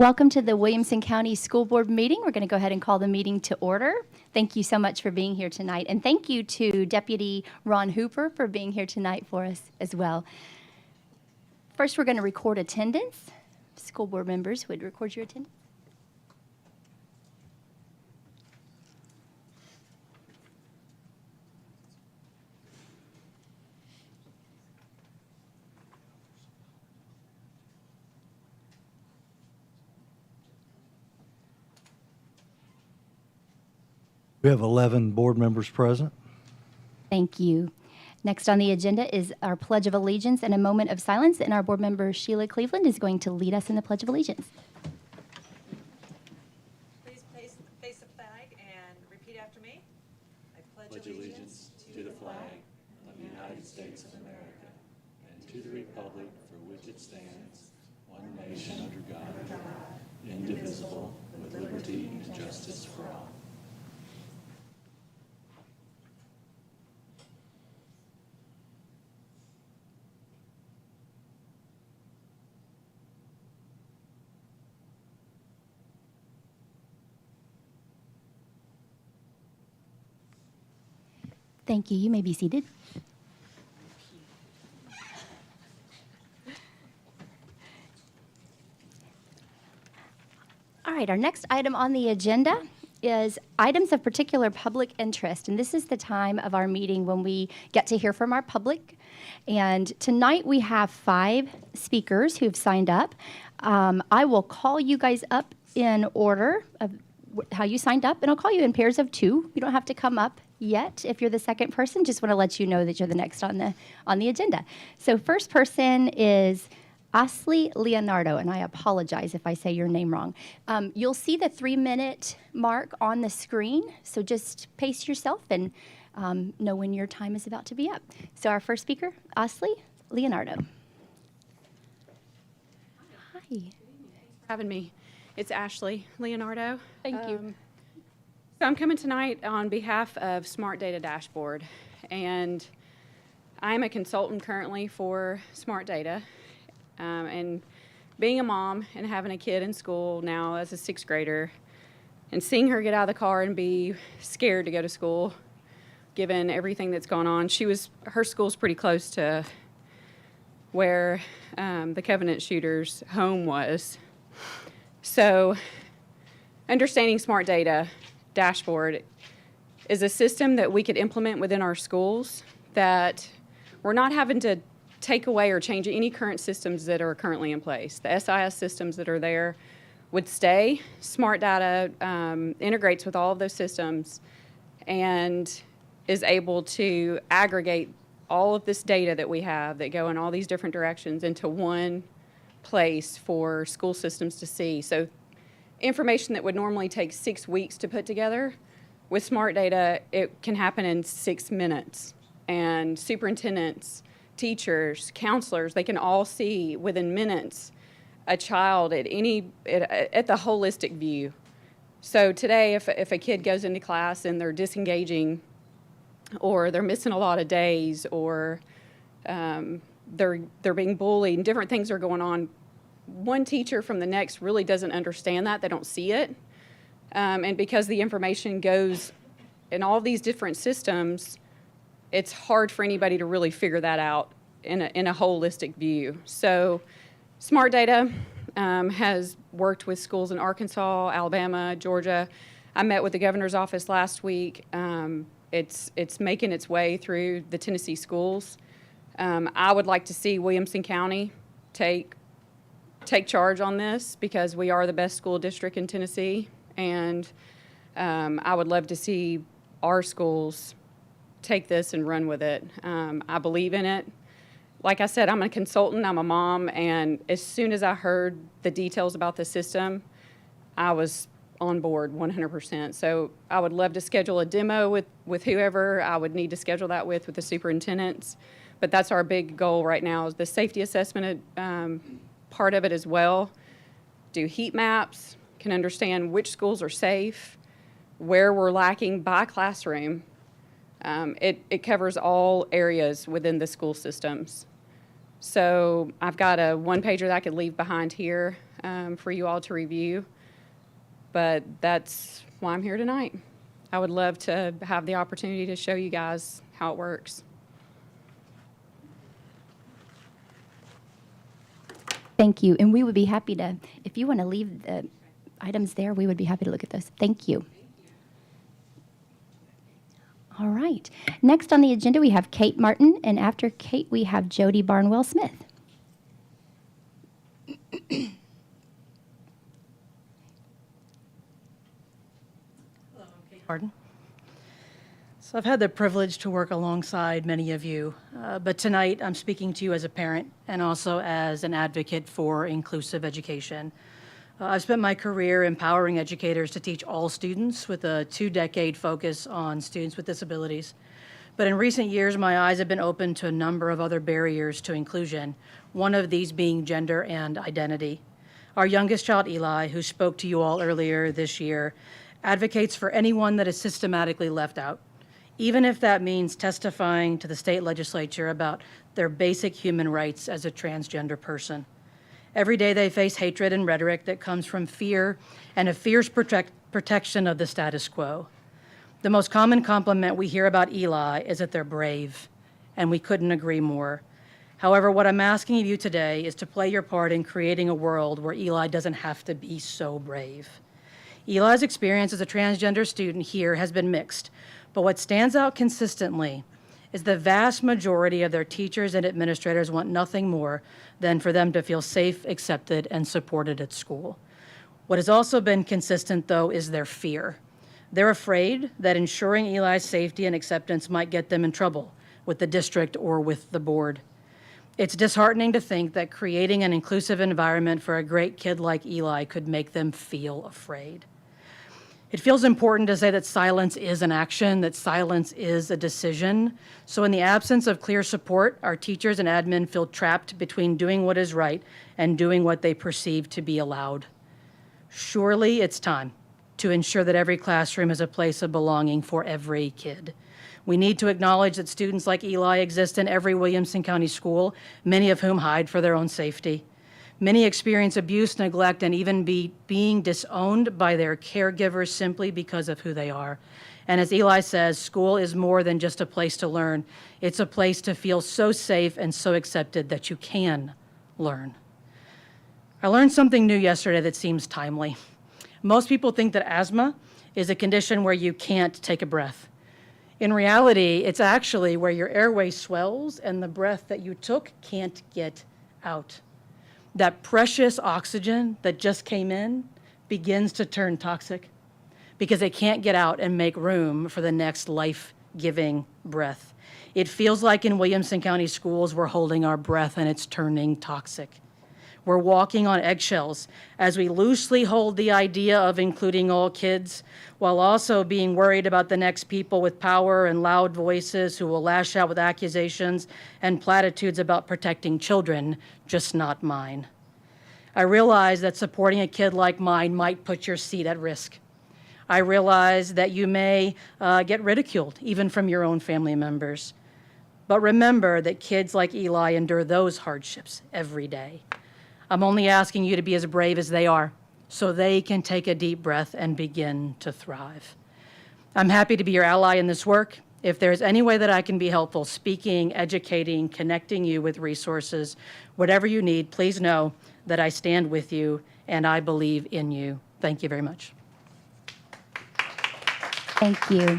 Welcome to the Williamson County School Board meeting. We're going to go ahead and call the meeting to order. Thank you so much for being here tonight. And thank you to Deputy Ron Hooper for being here tonight for us as well. First, we're going to record attendance. School board members would record your attendance. We have 11 board members present. Thank you. Next on the agenda is our Pledge of Allegiance and a moment of silence, and our board member Sheila Cleveland is going to lead us in the Pledge of Allegiance. Please face the flag and repeat after me. I pledge allegiance to the flag of the United States of America and to the republic for which it stands, one nation under God, indivisible, with liberty and justice for all. Thank you. You may be seated. All right, our next item on the agenda is items of particular public interest. And this is the time of our meeting when we get to hear from our public. And tonight we have 5 speakers who've signed up. I will call you guys up in order of how you signed up, and I'll call you in pairs of 2. You don't have to come up yet if you're the second person. Just want to let you know that you're the next on the agenda. So first person is Ashley Leonardo, and I apologize if I say your name wrong. You'll see the 3-minute mark on the screen, so just pace yourself and know when your time is about to be up. So our first speaker, Ashley Leonardo. Hi. Thanks for having me. It's Ashley Leonardo. Thank you. So I'm coming tonight on behalf of Smart Data Dashboard, and I'm a consultant currently for Smart Data. And being a mom and having a kid in school now as a 6th grader, and seeing her get out of the car and be scared to go to school, given everything that's gone on. Her school's pretty close to where the Covenant shooter's home was. So understanding Smart Data Dashboard is a system that we could implement within our schools that we're not having to take away or change any current systems that are currently in place. The SIS systems that are there would stay. Smart Data integrates with all of those systems and is able to aggregate all of this data that we have that go in all these different directions into one place for school systems to see. So information that would normally take 6 weeks to put together, with Smart Data, it can happen in 6 minutes. And superintendents, teachers, counselors, they can all see within minutes a child at the holistic view. So today, if a kid goes into class and they're disengaging, or they're missing a lot of days, or they're being bullied, and different things are going on, one teacher from the next really doesn't understand that. They don't see it. And because the information goes in all these different systems, it's hard for anybody to really figure that out in a holistic view. So Smart Data has worked with schools in Arkansas, Alabama, Georgia. I met with the governor's office last week. It's making its way through the Tennessee schools. I would like to see Williamson County take charge on this, because we are the best school district in Tennessee, and I would love to see our schools take this and run with it. I believe in it. Like I said, I'm a consultant, I'm a mom, and as soon as I heard the details about the system, I was on board 100%. So I would love to schedule a demo with whoever I would need to schedule that with the superintendents. But that's our big goal right now, is the safety assessment part of it as well. Do heat maps, can understand which schools are safe, where we're lacking by classroom. It covers all areas within the school systems. So I've got a one-pager that I could leave behind here. for you all to review, but that's why I'm here tonight. I would love to have the opportunity to show you guys how it works. Thank you. And we would be happy to, if you want to leave the items there, we would be happy to look at those. Thank you. All right. Next on the agenda, we have Kate Martin, and after Kate, we have Jody Barnwell-Smith. Pardon? So I've had the privilege to work alongside many of you, but tonight I'm speaking to you as a parent and also as an advocate for inclusive education. I've spent my career empowering educators to teach all students with a 2-decade focus on students with disabilities. But in recent years, my eyes have been opened to a number of other barriers to inclusion, one of these being gender and identity. Our youngest child, Eli, who spoke to you all earlier this year, advocates for anyone that is systematically left out, even if that means testifying to the state legislature about their basic human rights as a transgender person. Every day they face hatred and rhetoric that comes from fear and a fierce protection of the status quo. The most common compliment we hear about Eli is that they're brave, and we couldn't agree more. However, what I'm asking of you today is to play your part in creating a world where Eli doesn't have to be so brave. Eli's experience as a transgender student here has been mixed, but what stands out consistently is the vast majority of their teachers and administrators want nothing more than for them to feel safe, accepted, and supported at school. What has also been consistent, though, is their fear. They're afraid that ensuring Eli's safety and acceptance might get them in trouble with the district or with the board. It's disheartening to think that creating an inclusive environment for a great kid like Eli could make them feel afraid. It feels important to say that silence is an action, that silence is a decision. So in the absence of clear support, our teachers and admin feel trapped between doing what is right and doing what they perceive to be allowed. Surely it's time to ensure that every classroom is a place of belonging for every kid. We need to acknowledge that students like Eli exist in every Williamson County school, many of whom hide for their own safety. Many experience abuse, neglect, and even being disowned by their caregivers simply because of who they are. And as Eli says, school is more than just a place to learn. It's a place to feel so safe and so accepted that you can learn. I learned something new yesterday that seems timely. Most people think that asthma is a condition where you can't take a breath. In reality, it's actually where your airway swells and the breath that you took can't get out. That precious oxygen that just came in begins to turn toxic because it can't get out and make room for the next life-giving breath. It feels like in Williamson County schools, we're holding our breath and it's turning toxic. We're walking on eggshells as we loosely hold the idea of including all kids while also being worried about the next people with power and loud voices who will lash out with accusations and platitudes about protecting children, just not mine. I realize that supporting a kid like mine might put your seat at risk. I realize that you may get ridiculed, even from your own family members. But remember that kids like Eli endure those hardships every day. I'm only asking you to be as brave as they are so they can take a deep breath and begin to thrive. I'm happy to be your ally in this work. If there's any way that I can be helpful, speaking, educating, connecting you with resources, whatever you need, please know that I stand with you and I believe in you. Thank you very much. Thank you.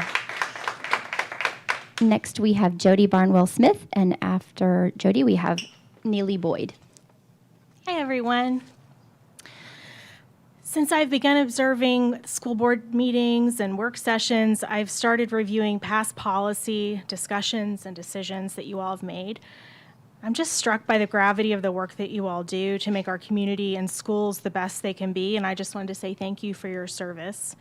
Next, we have Jody Barnwell-Smith, and after Jody, we have Neely Boyd. Hi, everyone. Since I've begun observing school board meetings and work sessions, I've started reviewing past policy discussions and decisions that you all have made. I'm just struck by the gravity of the work that you all do to make our community and schools the best they can be, and I just wanted to say thank you for your service.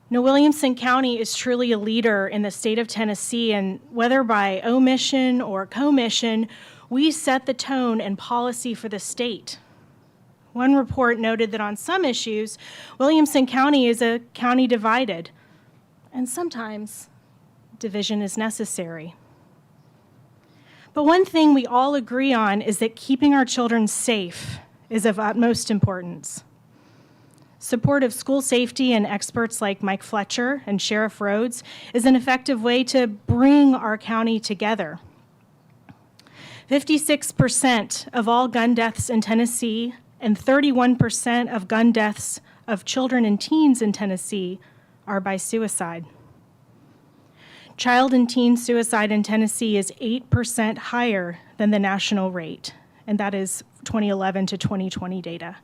Now, Williamson County is truly a leader in the state of Tennessee, and whether by omission or commission, we set the tone and policy for the state. One report noted that on some issues, Williamson County is a county divided, and sometimes division is necessary. But one thing we all agree on is that keeping our children safe is of utmost importance. Support of school safety and experts like Mike Fletcher and Sheriff Rhodes is an effective way to bring our county together. 56% of all gun deaths in Tennessee and 31% of gun deaths of children and teens in Tennessee are by suicide. Child and teen suicide in Tennessee is 8% higher than the national rate, and that is 2011 to 2020 data.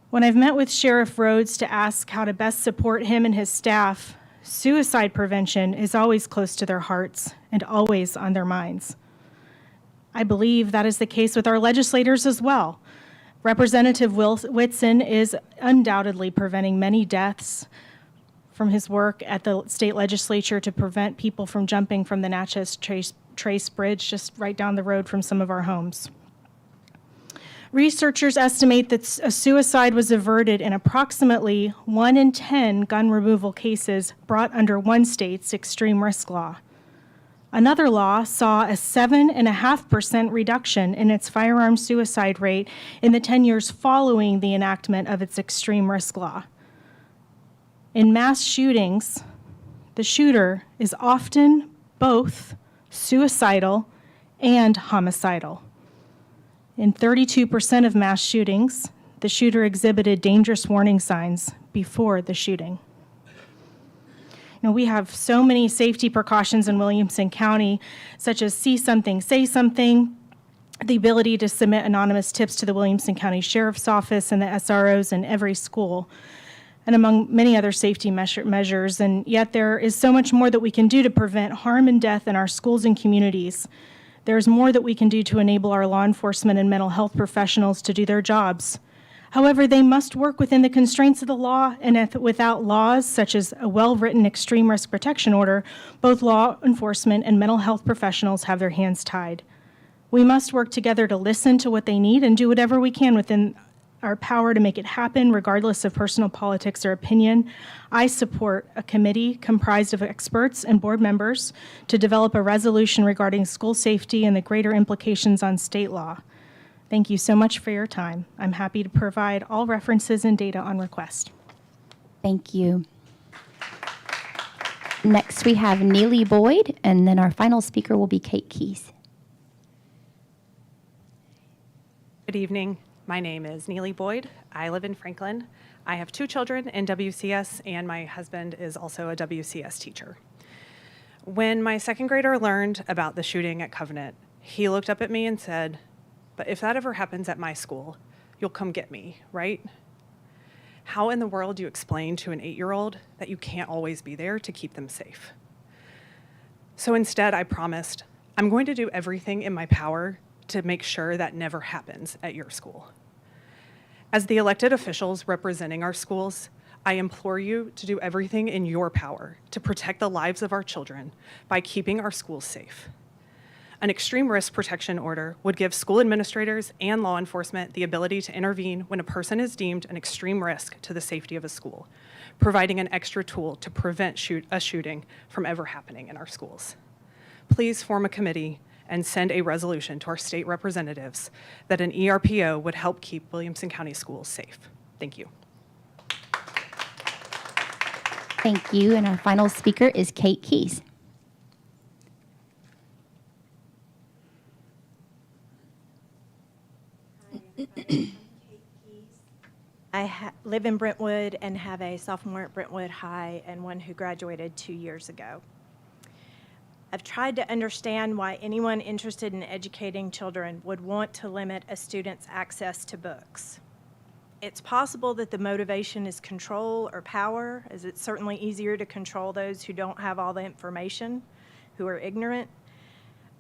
When I've met with Sheriff Rhodes to ask how to best support him and his staff, suicide prevention is always close to their hearts and always on their minds. I believe that is the case with our legislators as well. Representative Whitson is undoubtedly preventing many deaths from his work at the state legislature to prevent people from jumping from the Natchez Trace Bridge just right down the road from some of our homes. Researchers estimate that a suicide was averted in approximately 1 in 10 gun removal cases brought under one state's extreme risk law. Another law saw a 7.5% reduction in its firearm suicide rate in the 10 years following the enactment of its extreme risk law. In mass shootings, the shooter is often both suicidal and homicidal. In 32% of mass shootings, the shooter exhibited dangerous warning signs before the shooting. We have so many safety precautions in Williamson County, such as see something, say something, the ability to submit anonymous tips to the Williamson County Sheriff's Office and the SROs in every school, and among many other safety measures. And yet there is so much more that we can do to prevent harm and death in our schools and communities. There's more that we can do to enable our law enforcement and mental health professionals to do their jobs. However, they must work within the constraints of the law, and without laws such as a well-written extreme risk protection order, both law enforcement and mental health professionals have their hands tied. We must work together to listen to what they need and do whatever we can within our power to make it happen, regardless of personal politics or opinion. I support a committee comprised of experts and board members to develop a resolution regarding school safety and the greater implications on state law. Thank you so much for your time. I'm happy to provide all references and data on request. Thank you. Next, we have Neely Boyd, and then our final speaker will be Kate Keys. Good evening. My name is Neely Boyd. I live in Franklin. I have 2 children in WCS, and my husband is also a WCS teacher. When my second grader learned about the shooting at Covenant, he looked up at me and said, "But if that ever happens at my school, you'll come get me, right?" How in the world do you explain to an 8-year-old that you can't always be there to keep them safe? So instead, I promised, I'm going to do everything in my power to make sure that never happens at your school. As the elected officials representing our schools, I implore you to do everything in your power to protect the lives of our children by keeping our schools safe. An extreme risk protection order would give school administrators and law enforcement the ability to intervene when a person is deemed an extreme risk to the safety of a school, providing an extra tool to prevent a shooting from ever happening in our schools. Please form a committee and send a resolution to our state representatives that an ERPO would help keep Williamson County schools safe. Thank you. Thank you. And our final speaker is Kate Keys. I live in Brentwood and have a sophomore at Brentwood High and one who graduated 2 years ago. I've tried to understand why anyone interested in educating children would want to limit a student's access to books. It's possible that the motivation is control or power, as it's certainly easier to control those who don't have all the information, who are ignorant.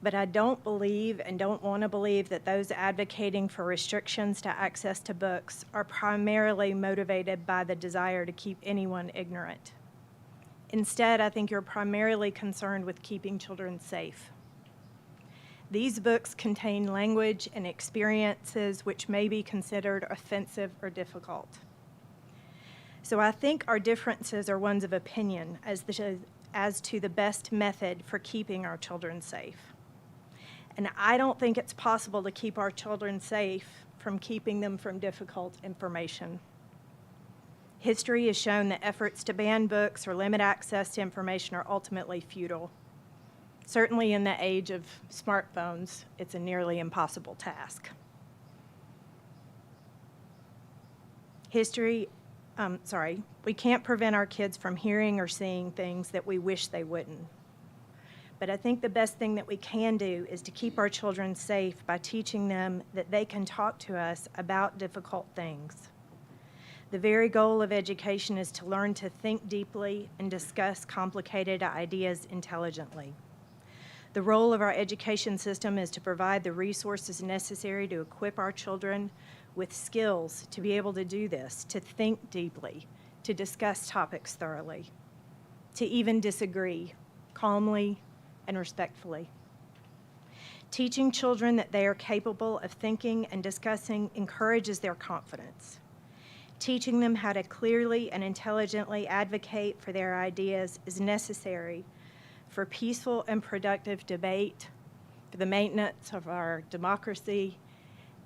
But I don't believe and don't want to believe that those advocating for restrictions to access to books are primarily motivated by the desire to keep anyone ignorant. Instead, I think you're primarily concerned with keeping children safe. These books contain language and experiences which may be considered offensive or difficult. So I think our differences are ones of opinion as to the best method for keeping our children safe. And I don't think it's possible to keep our children safe from keeping them from difficult information. History has shown that efforts to ban books or limit access to information are ultimately futile. Certainly in the age of smartphones, it's a nearly impossible task. We can't prevent our kids from hearing or seeing things that we wish they wouldn't. But I think the best thing that we can do is to keep our children safe by teaching them that they can talk to us about difficult things. The very goal of education is to learn to think deeply and discuss complicated ideas intelligently. The role of our education system is to provide the resources necessary to equip our children with skills to be able to do this, to think deeply, to discuss topics thoroughly, to even disagree calmly and respectfully. Teaching children that they are capable of thinking and discussing encourages their confidence. Teaching them how to clearly and intelligently advocate for their ideas is necessary for peaceful and productive debate, for the maintenance of our democracy,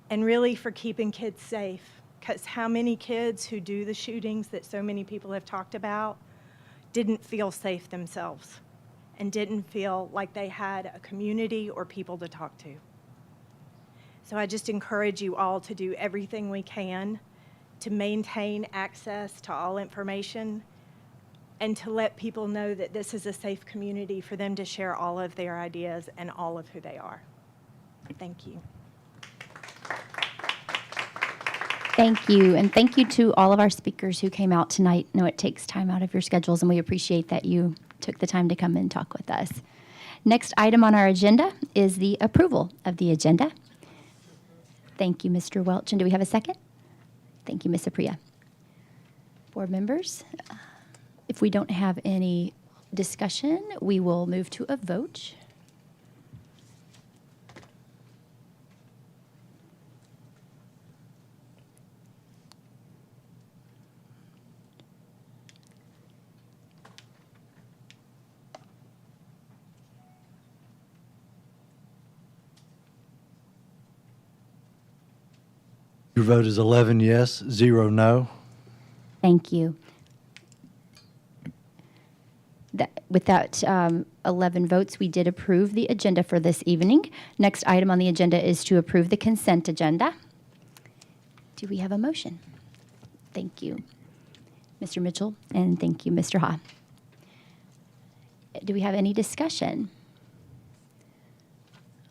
and really for keeping kids safe. Because how many kids who do the shootings that so many people have talked about didn't feel safe themselves and didn't feel like they had a community or people to talk to. So I just encourage you all to do everything we can to maintain access to all information and to let people know that this is a safe community for them to share all of their ideas and all of who they are. Thank you. Thank you, and thank you to all of our speakers who came out tonight. I know it takes time out of your schedules, and we appreciate that you took the time to come and talk with us. Next item on our agenda is the approval of the agenda. Thank you, Mr. Welch. And do we have a second? Thank you, Ms. Apria. Board members, if we don't have any discussion, we will move to a vote. Your vote is 11 yes, 0 no. Thank you. With that 11 votes, we did approve the agenda for this evening. Next item on the agenda is to approve the consent agenda. Do we have a motion? Thank you, Mr. Mitchell, and thank you, Mr. Ha. Do we have any discussion?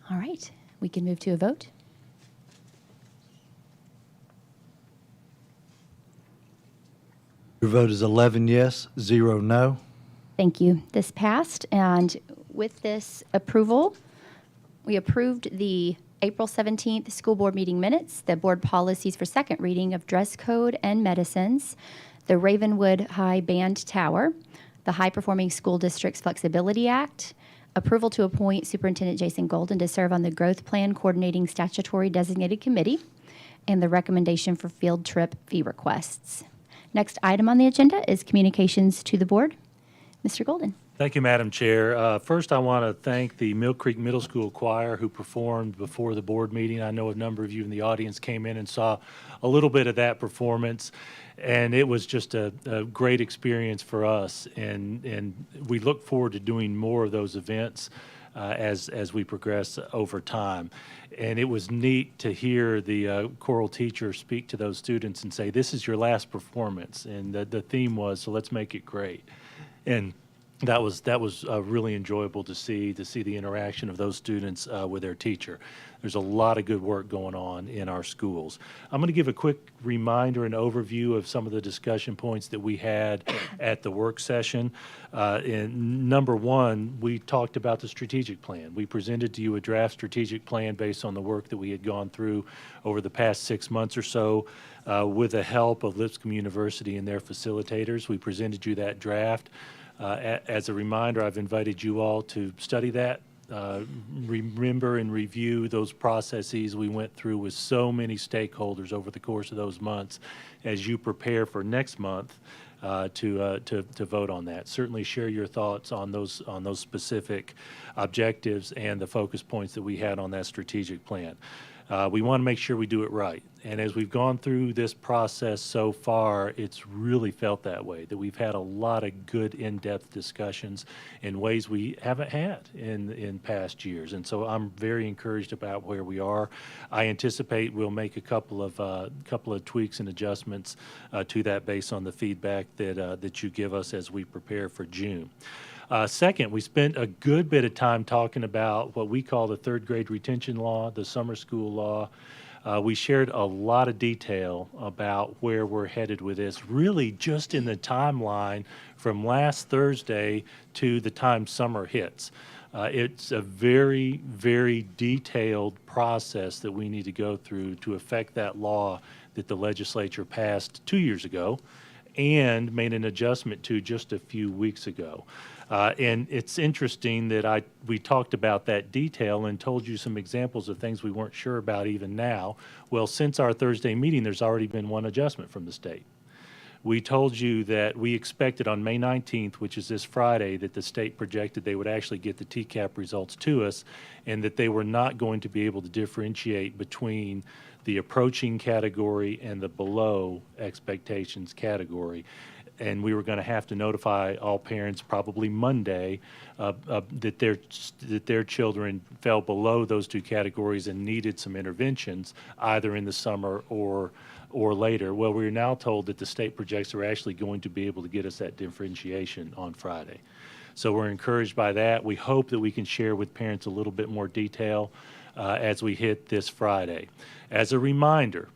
All right, we can move to a vote. Your vote is 11 yes, 0 no. Thank you. This passed, and with this approval, we approved the April 17th school board meeting minutes, the board policies for second reading of dress code and medicines, the Ravenwood High Band Tower, the High Performing School Districts Flexibility Act, approval to appoint Superintendent Jason Golden to serve on the Growth Plan Coordinating Statutory Designated Committee, and the recommendation for field trip fee requests. Next item on the agenda is communications to the board. Mr. Golden. Thank you, Madam Chair. First, I want to thank the Mill Creek Middle School Choir who performed before the board meeting. I know a number of you in the audience came in and saw a little bit of that performance, and it was just a great experience for us. And we look forward to doing more of those events as we progress over time. And it was neat to hear the choral teacher speak to those students and say, "This is your last performance," and the theme was, "So let's make it great." And that was really enjoyable to see the interaction of those students with their teacher. There's a lot of good work going on in our schools. I'm going to give a quick reminder and overview of some of the discussion points that we had at the work session. In number one, we talked about the strategic plan. We presented to you a draft strategic plan based on the work that we had gone through over the past 6 months or so with the help of Lipscomb University and their facilitators. We presented you that draft. As a reminder, I've invited you all to study that remember and review those processes we went through with so many stakeholders over the course of those months as you prepare for next month to vote on that. Certainly share your thoughts on those specific objectives and the focus points that we had on that strategic plan. We want to make sure we do it right. And as we've gone through this process so far, it's really felt that way, that we've had a lot of good in-depth discussions in ways we haven't had in past years. And so I'm very encouraged about where we are. I anticipate we'll make a couple of tweaks and adjustments to that based on the feedback that you give us as we prepare for June. Second, we spent a good bit of time talking about what we call the third grade retention law, the summer school law. We shared a lot of detail about where we're headed with this, really just in the timeline from last Thursday to the time summer hits. It's a very, very detailed process that we need to go through to affect that law that the legislature passed 2 years ago and made an adjustment to just a few weeks ago. And it's interesting that we talked about that detail and told you some examples of things we weren't sure about even now. Well, since our Thursday meeting, there's already been one adjustment from the state. We told you that we expected on May 19th, which is this Friday, that the state projected they would actually get the TCAP results to us and that they were not going to be able to differentiate between the approaching category and the below expectations category. And we were going to have to notify all parents probably Monday that their children fell below those two categories and needed some interventions either in the summer or later. Well, we're now told that the state projects are actually going to be able to get us that differentiation on Friday. So we're encouraged by that. We hope that we can share with parents a little bit more detail as we hit this Friday. As a reminder,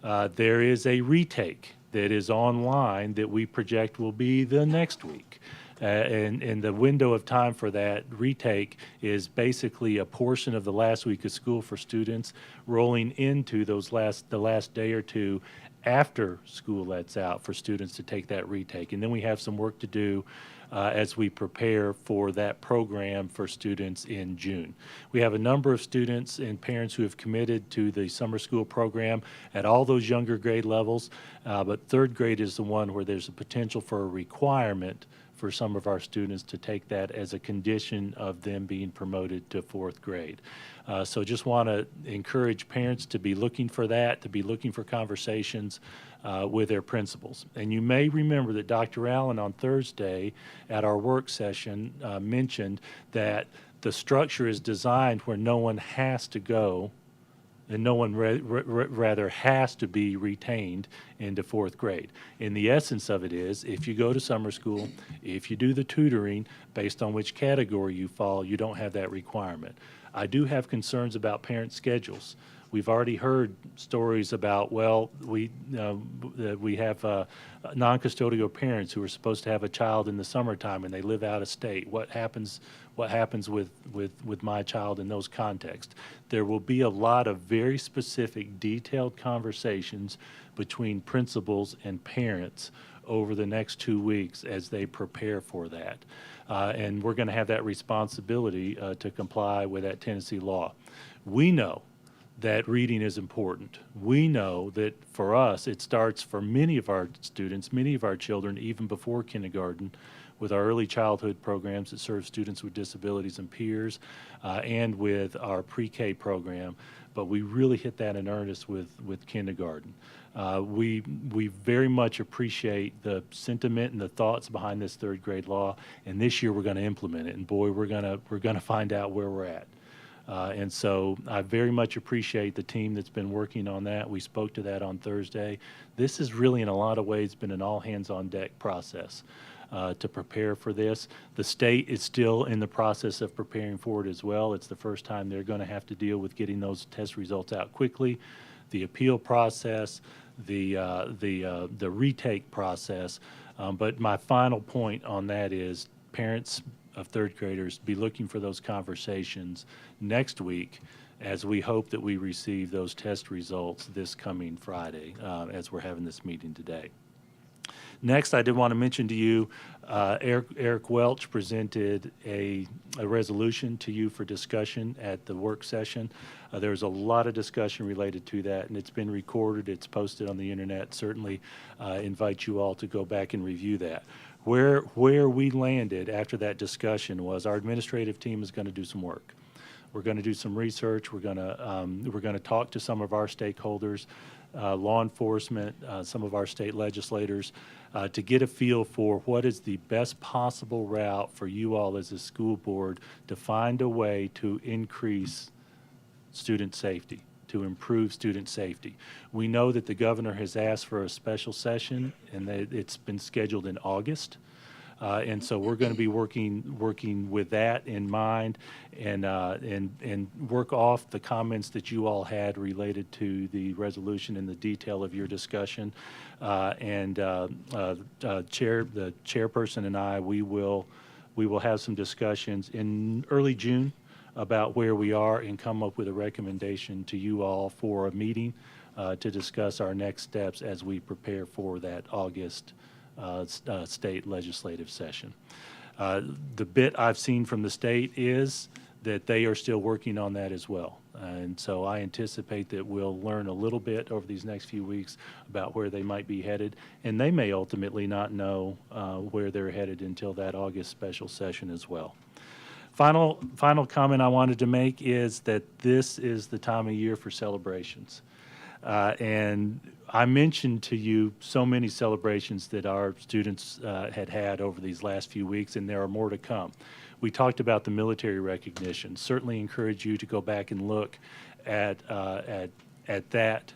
there is a retake that is online that we project will be the next week. And the window of time for that retake is basically a portion of the last week of school for students rolling into the last day or two after school lets out for students to take that retake. And then we have some work to do as we prepare for that program for students in June. We have a number of students and parents who have committed to the summer school program at all those younger grade levels, but third grade is the one where there's a potential for a requirement for some of our students to take that as a condition of them being promoted to fourth grade. So just want to encourage parents to be looking for that, to be looking for conversations with their principals. And you may remember that Dr. Allen on Thursday at our work session mentioned that the structure is designed where no one has to go and no one rather has to be retained into fourth grade. And the essence of it is, if you go to summer school, if you do the tutoring based on which category you fall, you don't have that requirement. I do have concerns about parent schedules. We've already heard stories about, well, we have non-custodial parents who are supposed to have a child in the summertime and they live out of state. What happens with my child in those contexts? There will be a lot of very specific, detailed conversations between principals and parents over the next 2 weeks as they prepare for that. And we're going to have that responsibility to comply with that Tennessee law. We know that reading is important. We know that for us, it starts for many of our students, many of our children, even before kindergarten, with our early childhood programs that serve students with disabilities and peers, and with our pre-K program. But we really hit that in earnest with kindergarten. We very much appreciate the sentiment and the thoughts behind this third grade law, and this year we're going to implement it. And boy, we're gonna find out where we're at. And so I very much appreciate the team that's been working on that. We spoke to that on Thursday. This has really, in a lot of ways, been an all-hands-on-deck process to prepare for this. The state is still in the process of preparing for it as well. It's the first time they're going to have to deal with getting those test results out quickly. The appeal process, the retake process. But my final point on that is parents of third graders be looking for those conversations next week as we hope that we receive those test results this coming Friday as we're having this meeting today. Next, I did want to mention to you, Eric Welch presented a resolution to you for discussion at the work session. There was a lot of discussion related to that, and it's been recorded. It's posted on the internet. Certainly invite you all to go back and review that. Where we landed after that discussion was our administrative team is going to do some work. We're going to do some research. We're going to talk to some of our stakeholders, law enforcement, some of our state legislators, to get a feel for what is the best possible route for you all as a school board to find a way to increase student safety, to improve student safety. We know that the governor has asked for a special session, and that it's been scheduled in August. And so we're going to be working with that in mind, and work off the comments that you all had related to the resolution and the detail of your discussion. The chairperson and I, we will have some discussions in early June about where we are and come up with a recommendation to you all for a meeting to discuss our next steps as we prepare for that August state legislative session. The bit I've seen from the state is that they are still working on that as well. And so I anticipate that we'll learn a little bit over these next few weeks about where they might be headed, and they may ultimately not know where they're headed until that August special session as well. Final comment I wanted to make is that this is the time of year for celebrations. And I mentioned to you so many celebrations that our students had over these last few weeks, and there are more to come. We talked about the military recognition. Certainly encourage you to go back and look at that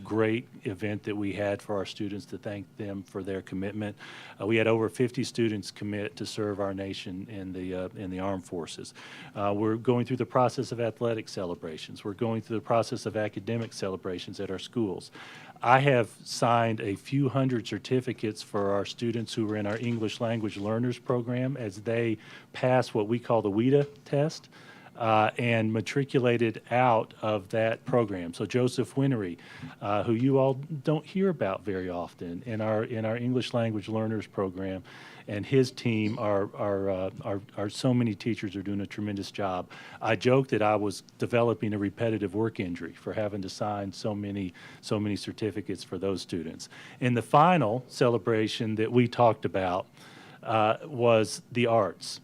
great event that we had for our students, to thank them for their commitment. We had over 50 students commit to serve our nation in the armed forces. We're going through the process of athletic celebrations. We're going through the process of academic celebrations at our schools. I have signed a few hundred certificates for our students who are in our English language learners program as they pass what we call the WIDA test. And matriculated out of that program. So Joseph Winery, who you all don't hear about very often in our English language learners program, and his team are so many teachers are doing a tremendous job. I joked that I was developing a repetitive work injury for having to sign so many certificates for those students. And the final celebration that we talked about was the arts.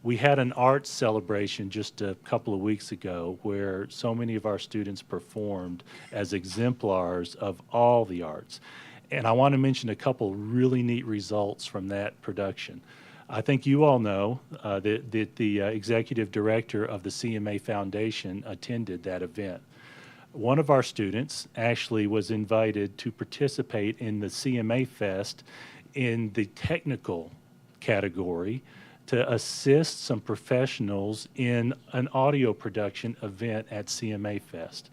We had an arts celebration just a couple of weeks ago where so many of our students performed as exemplars of all the arts. And I want to mention a couple really neat results from that production. I think you all know that the executive director of the CMA Foundation attended that event. One of our students actually was invited to participate in the CMA Fest in the technical category, to assist some professionals in an audio production event at CMA Fest.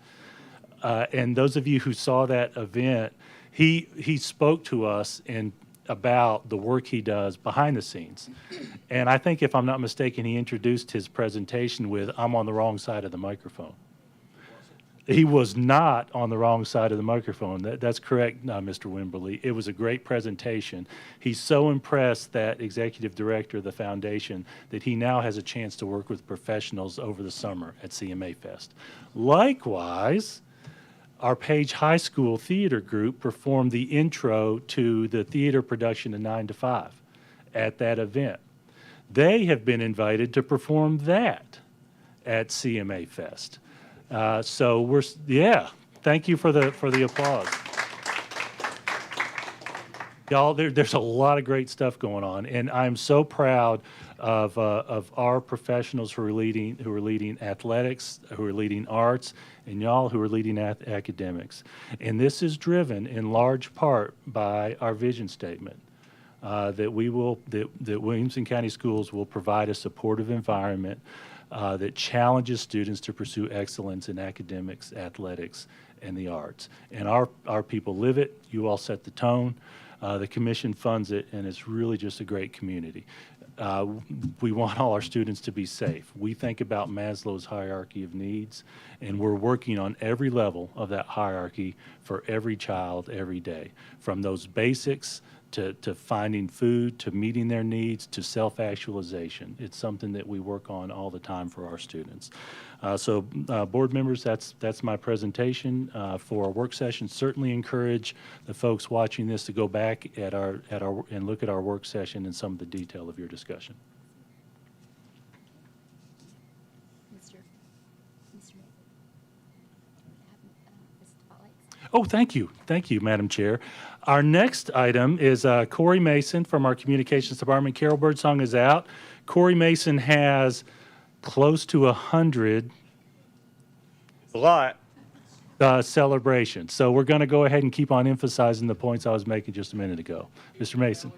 And those of you who saw that event, he spoke to us about the work he does behind the scenes. And I think, if I'm not mistaken, he introduced his presentation with, "I'm on the wrong side of the microphone." He was not on the wrong side of the microphone. That's correct, Mr. Wimberly. It was a great presentation. He's so impressed, that executive director of the foundation, that he now has a chance to work with professionals over the summer at CMA Fest. Likewise, our Page High School theater group performed the intro to the theater production of 9 to 5 at that event. They have been invited to perform that at CMA Fest. So thank you for the applause. Y'all, there's a lot of great stuff going on, and I'm so proud of our professionals who are leading athletics, who are leading arts, and y'all who are leading academics. And this is driven in large part by our vision statement, that Williamson County Schools will provide a supportive environment that challenges students to pursue excellence in academics, athletics, and the arts. And our people live it. You all set the tone. The commission funds it, and it's really just a great community. We want all our students to be safe. We think about Maslow's hierarchy of needs, and we're working on every level of that hierarchy for every child every day, from those basics to finding food, to meeting their needs, to self-actualization. It's something that we work on all the time for our students. So board members, that's my presentation for our work session. Certainly encourage the folks watching this to go back and look at our work session and some of the detail of your discussion. Oh, thank you. Thank you, Madam Chair. Our next item is Corey Mason from our Communications Department. Carol Birdsong is out. Corey Mason has close to 100 A lot. celebrations. So we're going to go ahead and keep on emphasizing the points I was making just a minute ago. Mr. Mason.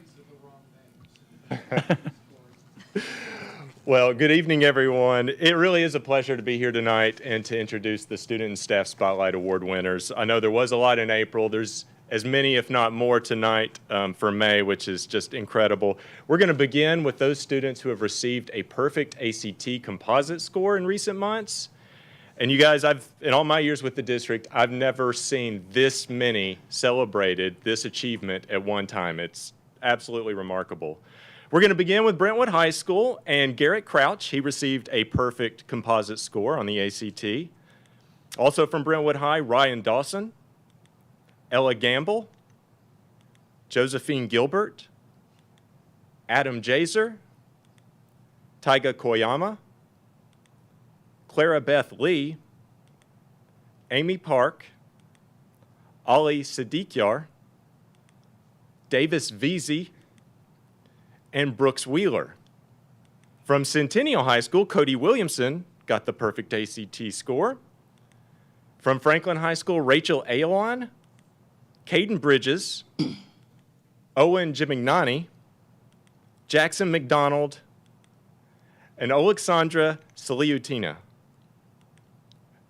Well, good evening, everyone. It really is a pleasure to be here tonight and to introduce the Student and Staff Spotlight Award winners. I know there was a lot in April. There's as many, if not more, tonight for May, which is just incredible. We're going to begin with those students who have received a perfect ACT composite score in recent months. And you guys, in all my years with the district, I've never seen this many celebrated this achievement at one time. It's absolutely remarkable. We're going to begin with Brentwood High School, and Garrett Crouch, he received a perfect composite score on the ACT. Also from Brentwood High, Ryan Dawson, Ella Gamble, Josephine Gilbert, Adam Jaser, Taiga Koyama, Clara Beth Lee, Amy Park, Ali Sadikyar, Davis Veazey, and Brooks Wheeler. From Centennial High School, Cody Williamson got the perfect ACT score. From Franklin High School, Rachel Ailon, Caden Bridges, Owen Gimignani, Jackson McDonald, and Alexandra Saliutina.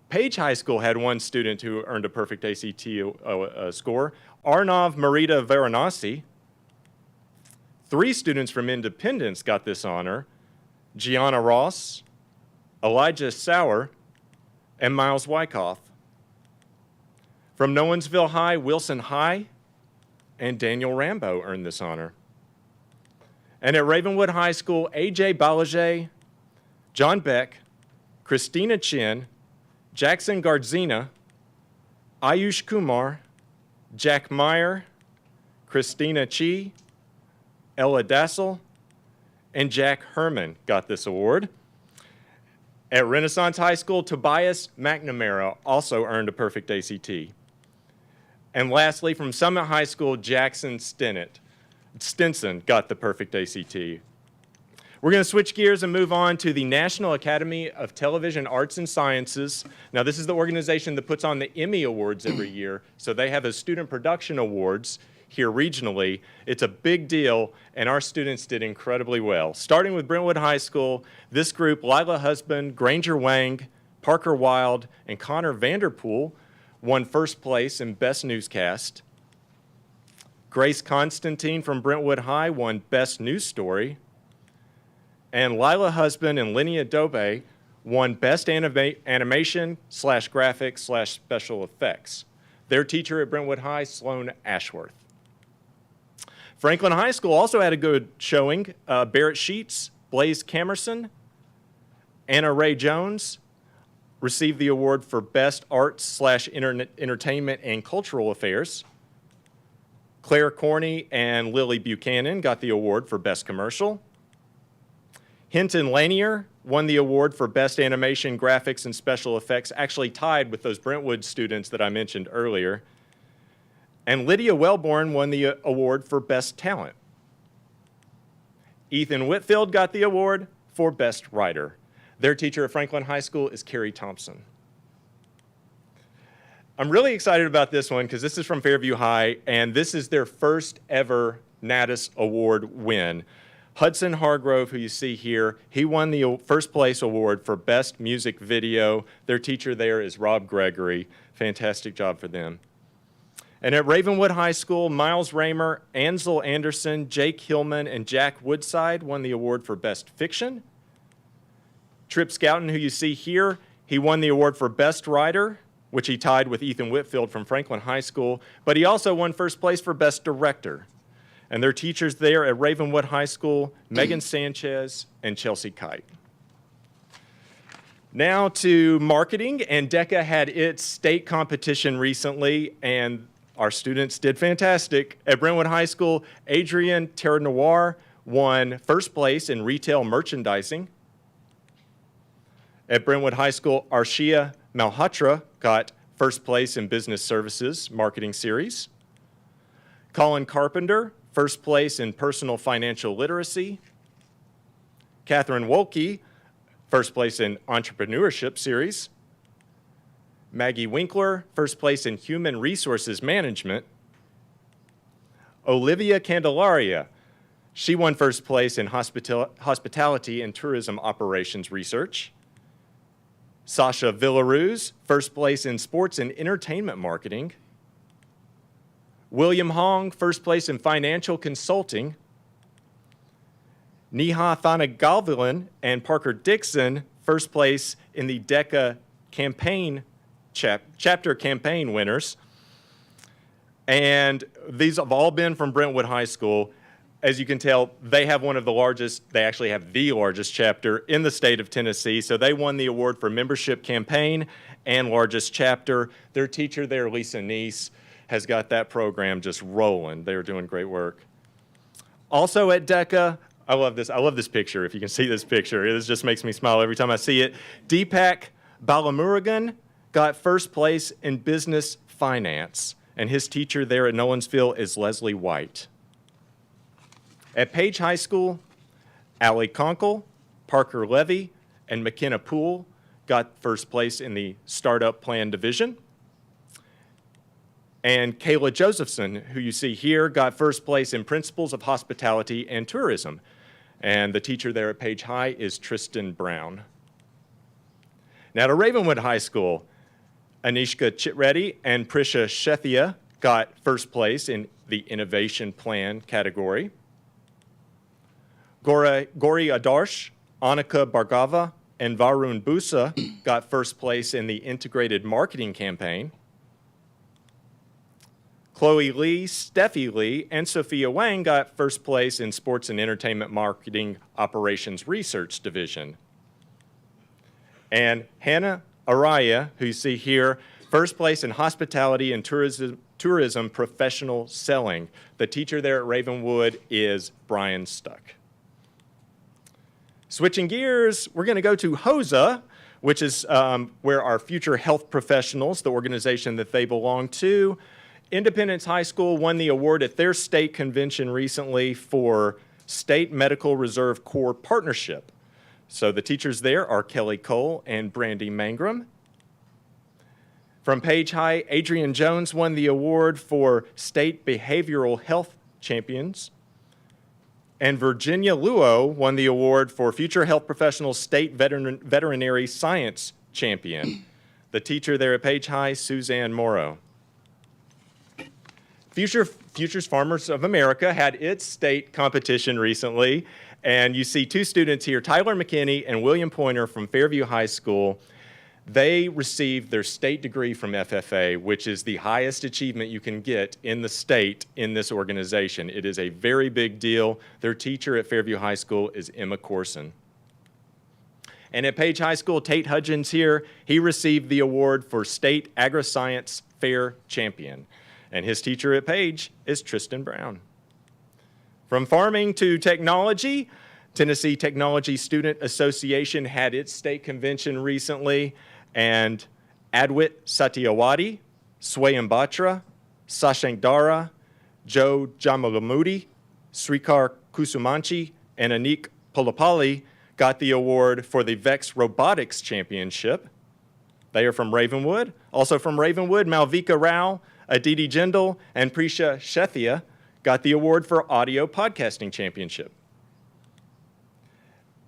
Page High School had one student who earned a perfect ACT score, Arnav Marita Varanasi. 3 students from Independence got this honor, Gianna Ross, Elijah Sauer, and Miles Wyckoff. From Nowensville High, Wilson High, and Daniel Rambo earned this honor. And at Ravenwood High School, A.J. Balaje, John Beck, Christina Chin, Jackson Gardzina, Ayush Kumar, Jack Meyer, Christina Chi, Ella Dassel, and Jack Herman got this award. At Renaissance High School, Tobias McNamara also earned a perfect ACT. And lastly, from Summit High School, Jackson Stinson got the perfect ACT. We're going to switch gears and move on to the National Academy of Television Arts and Sciences. Now, this is the organization that puts on the Emmy Awards every year, so they have a Student Production Awards here regionally. It's a big deal, and our students did incredibly well. Starting with Brentwood High School, this group, Lila Husband, Granger Wang, Parker Wild, and Connor Vanderpool won first place in Best Newscast. Grace Constantine from Brentwood High won Best News Story. And Lila Husband and Linnea Dobe won Best Animation/Graphics/Special Effects. Their teacher at Brentwood High, Sloan Ashworth. Franklin High School also had a good showing. Barrett Sheets, Blaze Camerson, Anna Ray Jones received the award for Best Arts/Entertainment and Cultural Affairs. Claire Corney and Lily Buchanan got the award for Best Commercial. Hinton Lanier won the award for Best Animation, Graphics, and Special Effects, actually tied with those Brentwood students that I mentioned earlier. And Lydia Wellborn won the award for Best Talent. Ethan Whitfield got the award for Best Writer. Their teacher at Franklin High School is Carrie Thompson. I'm really excited about this one because this is from Fairview High, and this is their first ever Natus Award win. Hudson Hargrove, who you see here, he won the first place award for Best Music Video. Their teacher there is Rob Gregory. Fantastic job for them. And at Ravenwood High School, Miles Raymer, Ansel Anderson, Jake Hillman, and Jack Woodside won the award for Best Fiction. Trip Scouten, who you see here, he won the award for Best Writer, which he tied with Ethan Whitfield from Franklin High School, but he also won first place for Best Director. And their teachers there at Ravenwood High School, Megan Sanchez and Chelsea Kite. Now to marketing, and DECA had its state competition recently, and our students did fantastic. At Brentwood High School, Adrienne Terre-Noir won first place in retail merchandising. At Brentwood High School, Arshia Malhotra got first place in business services marketing series. Colin Carpenter, first place in personal financial literacy. Catherine Wolke, first place in entrepreneurship series. Maggie Winkler, first place in human resources management. Olivia Candelaria, she won first place in hospitality and tourism operations research. Sasha Villaruz, first place in sports and entertainment marketing. William Hong, first place in financial consulting. Neha Thanagalvilan and Parker Dixon, first place in the DECA campaign chapter campaign winners. And these have all been from Brentwood High School. As you can tell, they have one of the largest, they actually have the largest chapter in the state of Tennessee. So they won the award for membership campaign and largest chapter. Their teacher there, Lisa Neese, has got that program just rolling. They're doing great work. Also at DECA, I love this picture. If you can see this picture, it just makes me smile every time I see it. Deepak Balamuragan got first place in business finance, and his teacher there at Nolensville is Leslie White. At Page High School, Allie Conkle, Parker Levy, and McKenna Poole got first place in the Startup Plan Division. And Kayla Josephson, who you see here, got first place in Principles of Hospitality and Tourism. And the teacher there at Page High is Tristan Brown. Now to Ravenwood High School, Anishka Chitreddy and Prisha Shethia got first place in the Innovation Plan category. Gori Adarsh, Annika Bargava, and Varun Busa got first place in the Integrated Marketing campaign. Chloe Lee, Steffi Lee, and Sophia Wang got first place in Sports and Entertainment Marketing Operations Research Division. And Hannah Araya, who you see here, first place in Hospitality and Tourism Professional Selling. The teacher there at Ravenwood is Brian Stuck. Switching gears, we're going to go to HOSA, which is where our future health professionals, the organization that they belong to. Independence High School won the award at their state convention recently for State Medical Reserve Corps Partnership. So the teachers there are Kelly Cole and Brandy Mangrum. From Page High, Adrian Jones won the award for State Behavioral Health Champions. And Virginia Luo won the award for Future Health Professional State Veterinary Science Champion. The teacher there at Page High, Suzanne Morrow. Futures Farmers of America had its state competition recently, and you see two students here, Tyler McKinney and William Pointer from Fairview High School. They received their state degree from FFA, which is the highest achievement you can get in the state in this organization. It is a very big deal. Their teacher at Fairview High School is Emma Corson. And at Page High School, Tate Hudgens here, he received the award for State Agri-Science Fair Champion. And his teacher at Page is Tristan Brown. From farming to technology, Tennessee Technology Student Association had its state convention recently, and Adwit Satyawadi, Swayam Batra, Sashank Dara, Joe Jamalamudi, Srikar Kusumanchi, and Anik Polapali got the award for the VEX Robotics Championship. They are from Ravenwood. Also from Ravenwood, Malvika Rao, Aditi Jindal, and Prisha Shethia got the award for Audio Podcasting Championship.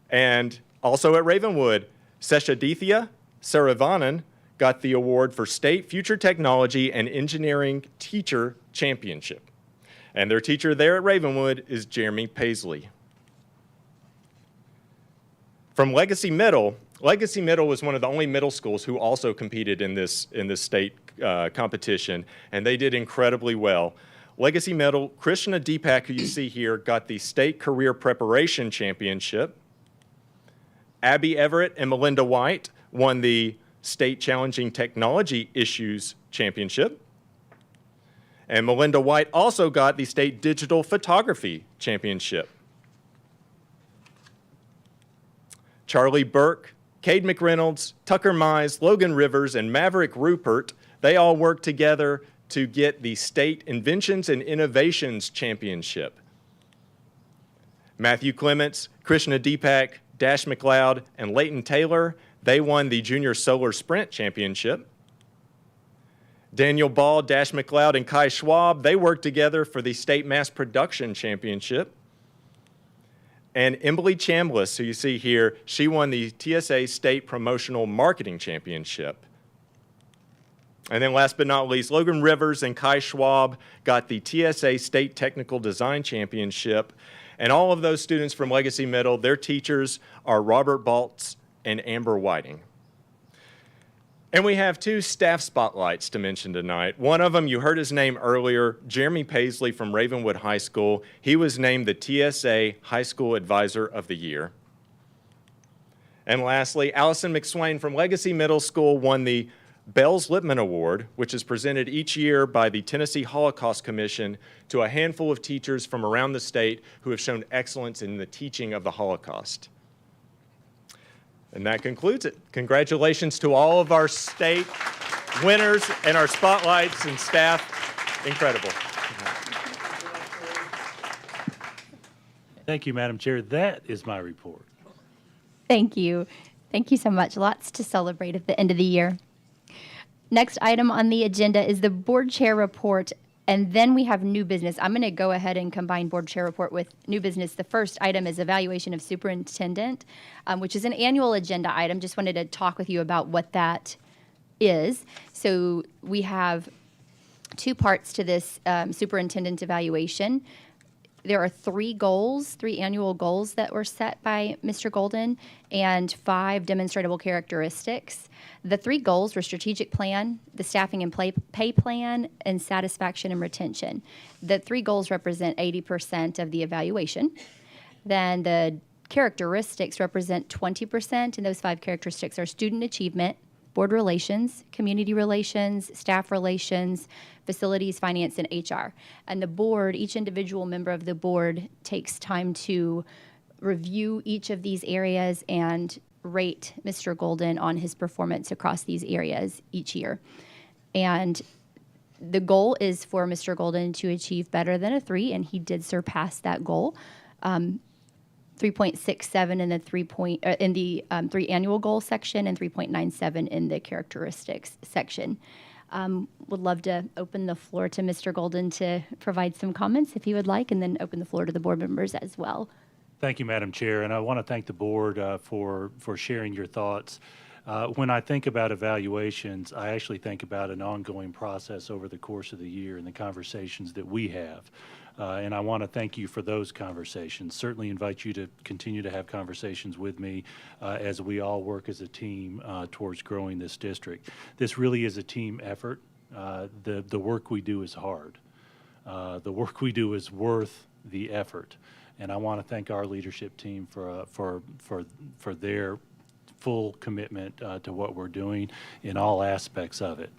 And also at Ravenwood, Seshadithya Saravanan got the award for State Future Technology and Engineering Teacher Championship. And their teacher there at Ravenwood is Jeremy Paisley. From Legacy Middle was one of the only middle schools who also competed in this state competition, and they did incredibly well. Legacy Middle, Krishna Deepak, who you see here, got the State Career Preparation Championship. Abby Everett and Melinda White won the State Challenging Technology Issues Championship. And Melinda White also got the State Digital Photography Championship. Charlie Burke, Cade McReynolds, Tucker Mize, Logan Rivers, and Maverick Rupert, they all worked together to get the State Inventions and Innovations Championship. Matthew Clements, Krishna Deepak, Dash McLeod, and Leighton Taylor, they won the Junior Solar Sprint Championship. Daniel Ball, Dash McLeod, and Kai Schwab, they worked together for the State Mass Production Championship. And Emily Chambliss, who you see here, she won the TSA State Promotional Marketing Championship. And then last but not least, Logan Rivers and Kai Schwab got the TSA State Technical Design Championship. And all of those students from Legacy Middle, their teachers are Robert Baltz and Amber Whiting. And we have two staff spotlights to mention tonight. One of them, you heard his name earlier, Jeremy Paisley from Ravenwood High School. He was named the TSA High School Advisor of the Year. And lastly, Allison McSwain from Legacy Middle School won the Bells Lipman Award, which is presented each year by the Tennessee Holocaust Commission to a handful of teachers from around the state who have shown excellence in the teaching of the Holocaust. And that concludes it. Congratulations to all of our state winners and our spotlights and staff. Incredible. Thank you, Madam Chair. That is my report. Thank you. Thank you so much. Lots to celebrate at the end of the year. Next item on the agenda is the board chair report, and then we have new business. I'm going to go ahead and combine board chair report with new business. The first item is evaluation of superintendent, which is an annual agenda item. Just wanted to talk with you about what that is. So we have two parts to this superintendent evaluation. There are three annual goals that were set by Mr. Golden, and 5 demonstrable characteristics. The 3 goals were strategic plan, the staffing and pay plan, and satisfaction and retention. The 3 goals represent 80% of the evaluation. Then the characteristics represent 20%, and those 5 characteristics are student achievement, board relations, community relations, staff relations, facilities, finance, and HR. And the board, each individual member of the board takes time to review each of these areas and rate Mr. Golden on his performance across these areas each year. And the goal is for Mr. Golden to achieve better than a 3, and he did surpass that goal. 3.67 in the 3 annual goal section and 3.97 in the characteristics section. Would love to open the floor to Mr. Golden to provide some comments if he would like, and then open the floor to the board members as well. Thank you, Madam Chair, and I want to thank the board for sharing your thoughts. When I think about evaluations, I actually think about an ongoing process over the course of the year and the conversations that we have. And I want to thank you for those conversations. Certainly invite you to continue to have conversations with me as we all work as a team towards growing this district. This really is a team effort. The work we do is hard. The work we do is worth the effort. And I want to thank our leadership team for their full commitment to what we're doing in all aspects of it.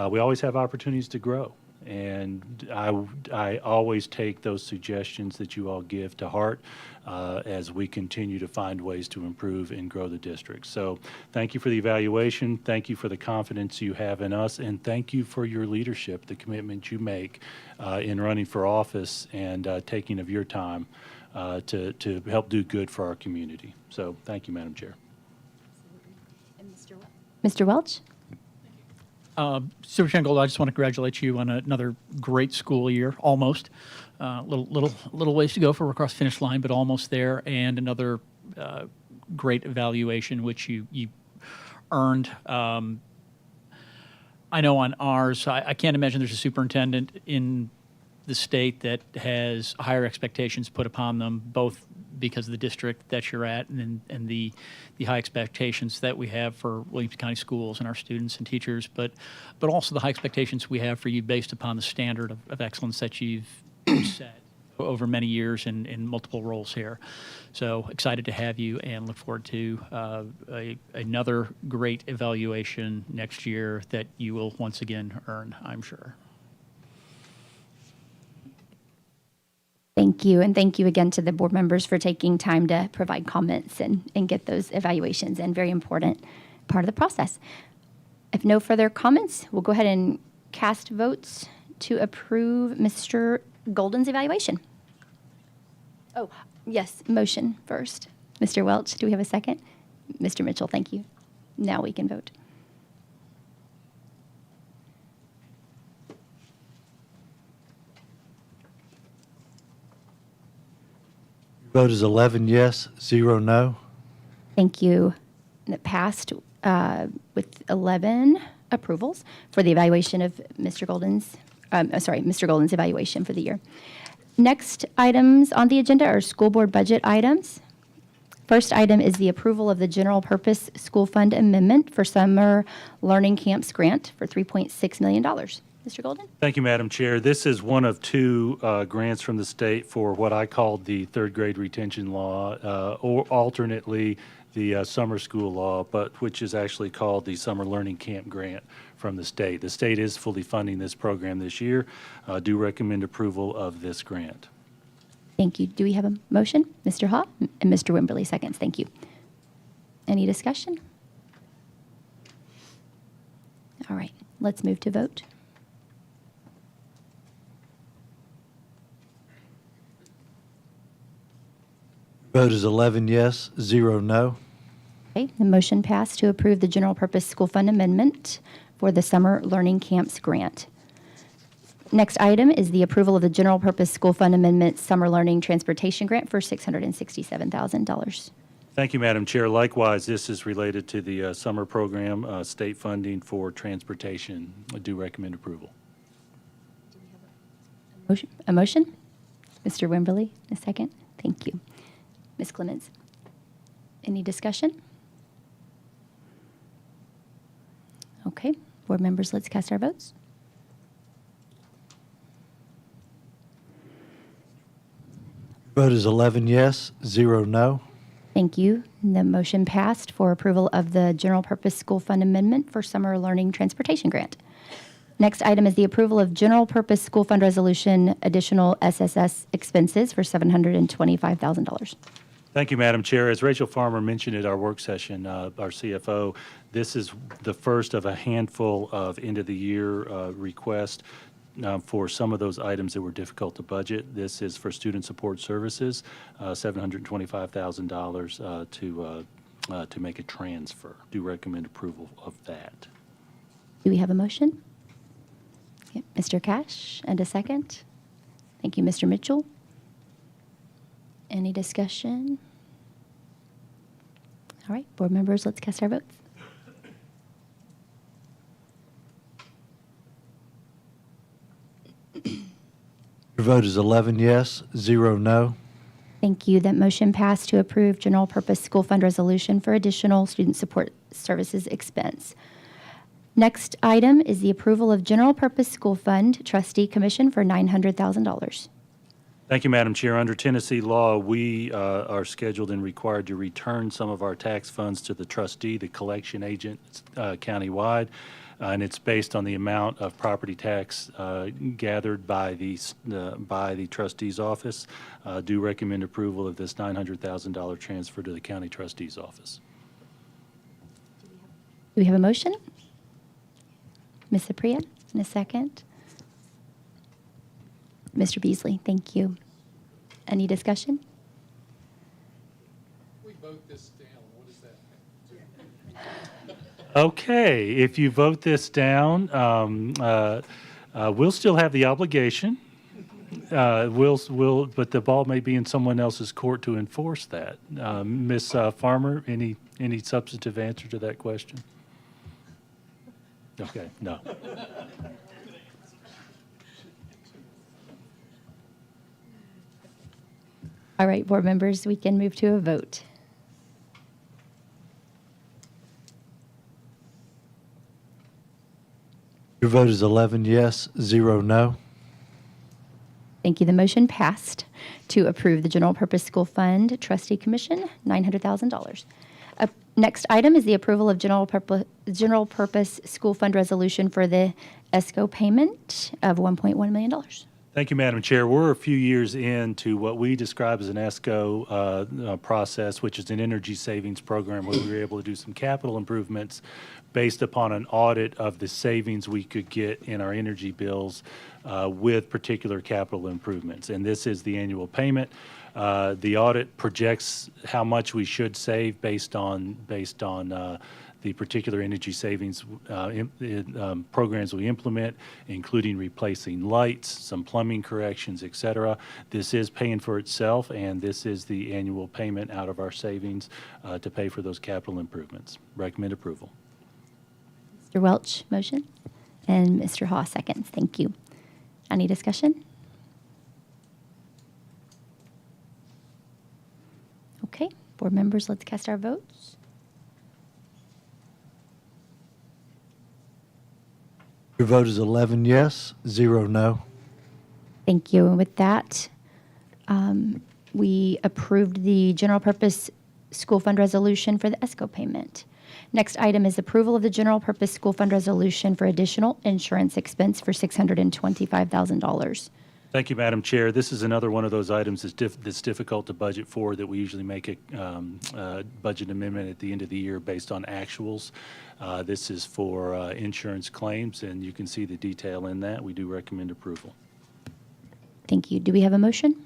We always have opportunities to grow. And I always take those suggestions that you all give to heart as we continue to find ways to improve and grow the district. So thank you for the evaluation. Thank you for the confidence you have in us. And thank you for your leadership, the commitment you make in running for office and taking of your time to help do good for our community. So thank you, Madam Chair. And Mr. Welch? Superintendent Gold, I just want to congratulate you on another great school year, almost. Little ways to go for across the finish line, but almost there, and another great evaluation, which you earned. I know on ours, I can't imagine there's a superintendent in the state that has higher expectations put upon them, both because of the district that you're at and the high expectations that we have for Williamson County schools and our students and teachers, but also the high expectations we have for you based upon the standard of excellence that you've set over many years in multiple roles here. So excited to have you and look forward to another great evaluation next year that you will once again earn, I'm sure. Thank you, and thank you again to the board members for taking time to provide comments and get those evaluations, and very important part of the process. If no further comments, we'll go ahead and cast votes to approve Mr. Golden's evaluation. Oh, yes, motion first. Mr. Welch, do we have a second? Mr. Mitchell, thank you. Now we can vote. Vote is 11 yes, 0 no. Thank you. That passed with 11 approvals for the evaluation of Mr. Golden's, Mr. Golden's evaluation for the year. Next items on the agenda are school board budget items. First item is the approval of the general purpose school fund amendment for summer learning camps grant for $3.6 million. Mr. Golden? Thank you, Madam Chair. This is one of two grants from the state for what I called the third grade retention law, or alternately the summer school law, but which is actually called the summer learning camp grant from the state. The state is fully funding this program this year. Do recommend approval of this grant. Thank you. Do we have a motion? Mr. Haw and Mr. Wimberly seconds. Thank you. Any discussion? All right, let's move to vote. Vote is 11 yes, 0 no. Okay, the motion passed to approve the general purpose school fund amendment for the summer learning camps grant. Next item is the approval of the general purpose school fund amendment summer learning transportation grant for $667,000. Thank you, Madam Chair. Likewise, this is related to the summer program, state funding for transportation. I do recommend approval. A motion? Mr. Wimberly, a second. Thank you. Ms. Clements, any discussion? Okay, board members, let's cast our votes. Vote is 11 yes, 0 no. Thank you. The motion passed for approval of the general purpose school fund amendment for summer learning transportation grant. Next item is the approval of general purpose school fund resolution additional SSS expenses for $725,000. Thank you, Madam Chair. As Rachel Farmer mentioned at our work session, our CFO, this is the first of a handful of end-of-the-year requests for some of those items that were difficult to budget. This is for student support services, $725,000 to make a transfer. Do recommend approval of that. Do we have a motion? Okay, Mr. Cash, and a second. Thank you, Mr. Mitchell. Any discussion? All right, board members, let's cast our votes. Your vote is 11 yes, 0 no. Thank you. That motion passed to approve general purpose school fund resolution for additional student support services expense. Next item is the approval of general purpose school fund trustee commission for $900,000. Thank you, Madam Chair. Under Tennessee law, we are scheduled and required to return some of our tax funds to the trustee, the collection agent countywide, and it's based on the amount of property tax gathered by the trustee's office. Do recommend approval of this $900,000 transfer to the county trustee's office. Do we have a motion? Ms. Apria, in a second. Mr. Beasley, thank you. Any discussion? We vote this down. What does that mean? Okay, if you vote this down, we'll still have the obligation. But the ball may be in someone else's court to enforce that. Ms. Farmer, any substantive answer to that question? Okay, no. All right, board members, we can move to a vote. Your vote is 11 yes, 0 no. Thank you. The motion passed to approve the General Purpose School Fund Trustee Commission, $900,000. Next item is the approval of General Purpose School Fund resolution for the ESCO payment of $1.1 million. Thank you, Madam Chair. We're a few years into what we describe as an ESCO process, which is an energy savings program where we were able to do some capital improvements based upon an audit of the savings we could get in our energy bills with particular capital improvements. And this is the annual payment. The audit projects how much we should save based on the particular energy savings programs we implement, including replacing lights, some plumbing corrections, et cetera. This is paying for itself, and this is the annual payment out of our savings to pay for those capital improvements. Recommend approval. Mr. Welch, motion, and Mr. Haw, seconds. Thank you. Any discussion? Okay, board members, let's cast our votes. Your vote is 11 yes, 0 no. Thank you. And with that, we approved the General Purpose School Fund resolution for the ESCO payment. Next item is approval of the General Purpose School Fund resolution for additional insurance expense for $625,000. Thank you, Madam Chair. This is another one of those items that's difficult to budget for, that we usually make a budget amendment at the end of the year based on actuals. This is for insurance claims, and you can see the detail in that. We do recommend approval. Thank you. Do we have a motion?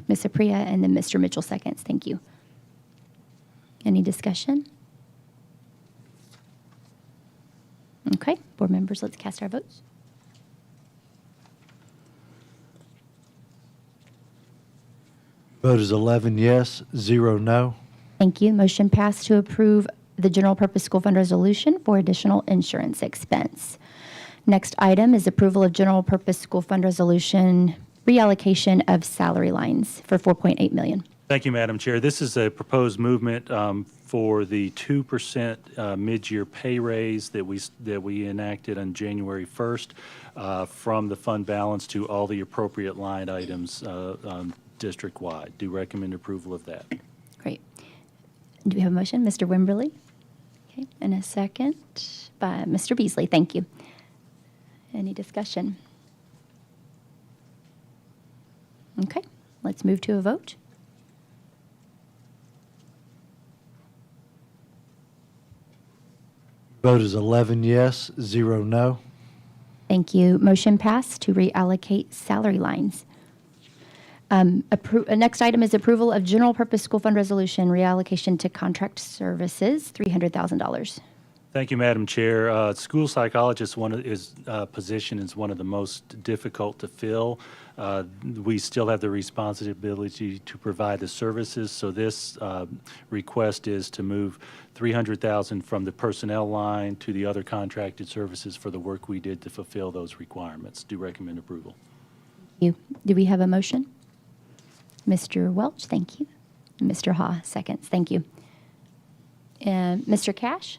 Ms. Apria and then Mr. Mitchell seconds. Thank you. Any discussion? Okay, board members, let's cast our votes. Vote is 11 yes, 0 no. Thank you. Motion passed to approve the General Purpose School Fund resolution for additional insurance expense. Next item is approval of General Purpose School Fund resolution reallocation of salary lines for $4.8 million. Thank you, Madam Chair. This is a proposed movement for the 2% mid-year pay raise that we enacted on January 1st from the fund balance to all the appropriate line items district-wide. Do recommend approval of that. Great. Do we have a motion? Mr. Wimberly? Okay, and a second by Mr. Beasley. Thank you. Any discussion? Okay, let's move to a vote. Vote is 11 yes, 0 no. Thank you. Motion passed to reallocate salary lines. Next item is approval of General Purpose School Fund resolution reallocation to contract services, $300,000. Thank you, Madam Chair. School psychologist position is one of the most difficult to fill. We still have the responsibility to provide the services, so this request is to move $300,000 from the personnel line to the other contracted services for the work we did to fulfill those requirements. Do recommend approval. Thank you. Do we have a motion? Mr. Welch, thank you. Mr. Haw, seconds. Thank you. Mr. Cash?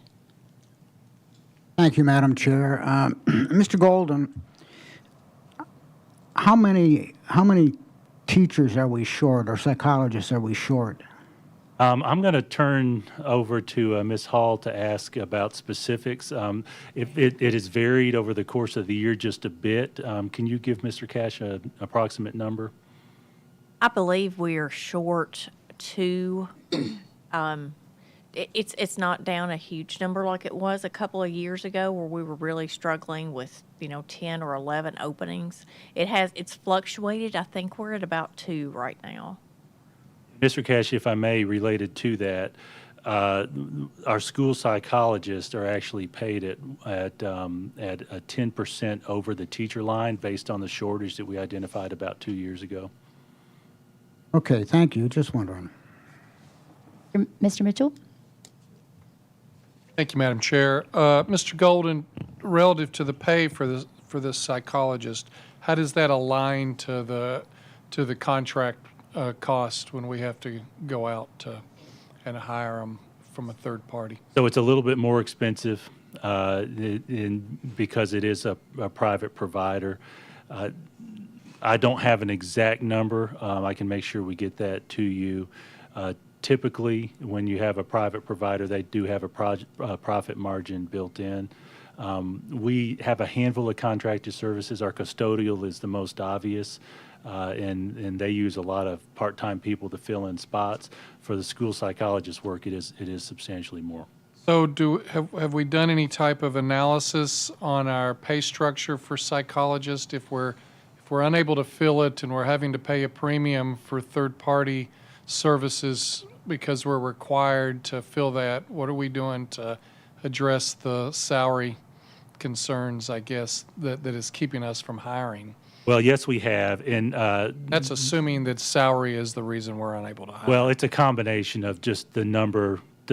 Thank you, Madam Chair. Mr. Golden, how many teachers are we short, or psychologists are we short? I'm going to turn over to Ms. Hall to ask about specifics. It has varied over the course of the year just a bit. Can you give Mr. Cash an approximate number? I believe we are short 2. It's not down a huge number like it was a couple of years ago, where we were really struggling with 10 or 11 openings. It's fluctuated. I think we're at about 2 right now. Mr. Cash, if I may, related to that, our school psychologists are actually paid at a 10% over the teacher line based on the shortage that we identified about 2 years ago. Okay, thank you. Just wondering. Mr. Mitchell? Thank you, Madam Chair. Mr. Golden, relative to the pay for this psychologist, how does that align to the contract cost when we have to go out to and hire them from a third party? So it's a little bit more expensive because it is a private provider. I don't have an exact number. I can make sure we get that to you. Typically, when you have a private provider, they do have a profit margin built in. We have a handful of contracted services. Our custodial is the most obvious, and they use a lot of part-time people to fill in spots. For the school psychologist work, it is substantially more. So have we done any type of analysis on our pay structure for psychologists? If we're unable to fill it and we're having to pay a premium for third-party services because we're required to fill that, what are we doing to address the salary concerns, I guess, that is keeping us from hiring? Well, yes, we have, and That's assuming that salary is the reason we're unable to hire. well, it's a combination of just the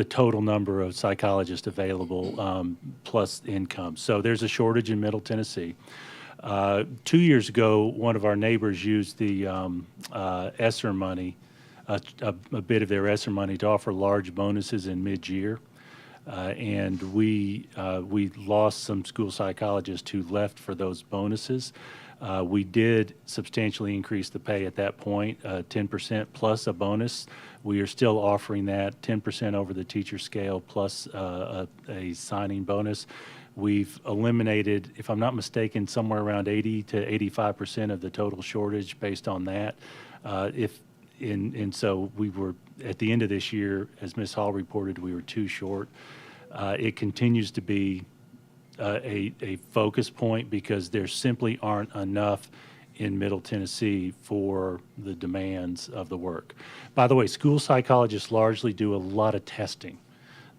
total number of psychologists available plus income. So there's a shortage in Middle Tennessee. 2 years ago, one of our neighbors used the ESSER money, a bit of their ESSER money, to offer large bonuses in mid-year. And we lost some school psychologists who left for those bonuses. We did substantially increase the pay at that point, 10% plus a bonus. We are still offering that 10% over the teacher scale plus a signing bonus. We've eliminated, if I'm not mistaken, somewhere around 80 to 85% of the total shortage based on that. And so we were, at the end of this year, as Ms. Hall reported, we were too short. It continues to be a focus point because there simply aren't enough in Middle Tennessee for the demands of the work. By the way, school psychologists largely do a lot of testing.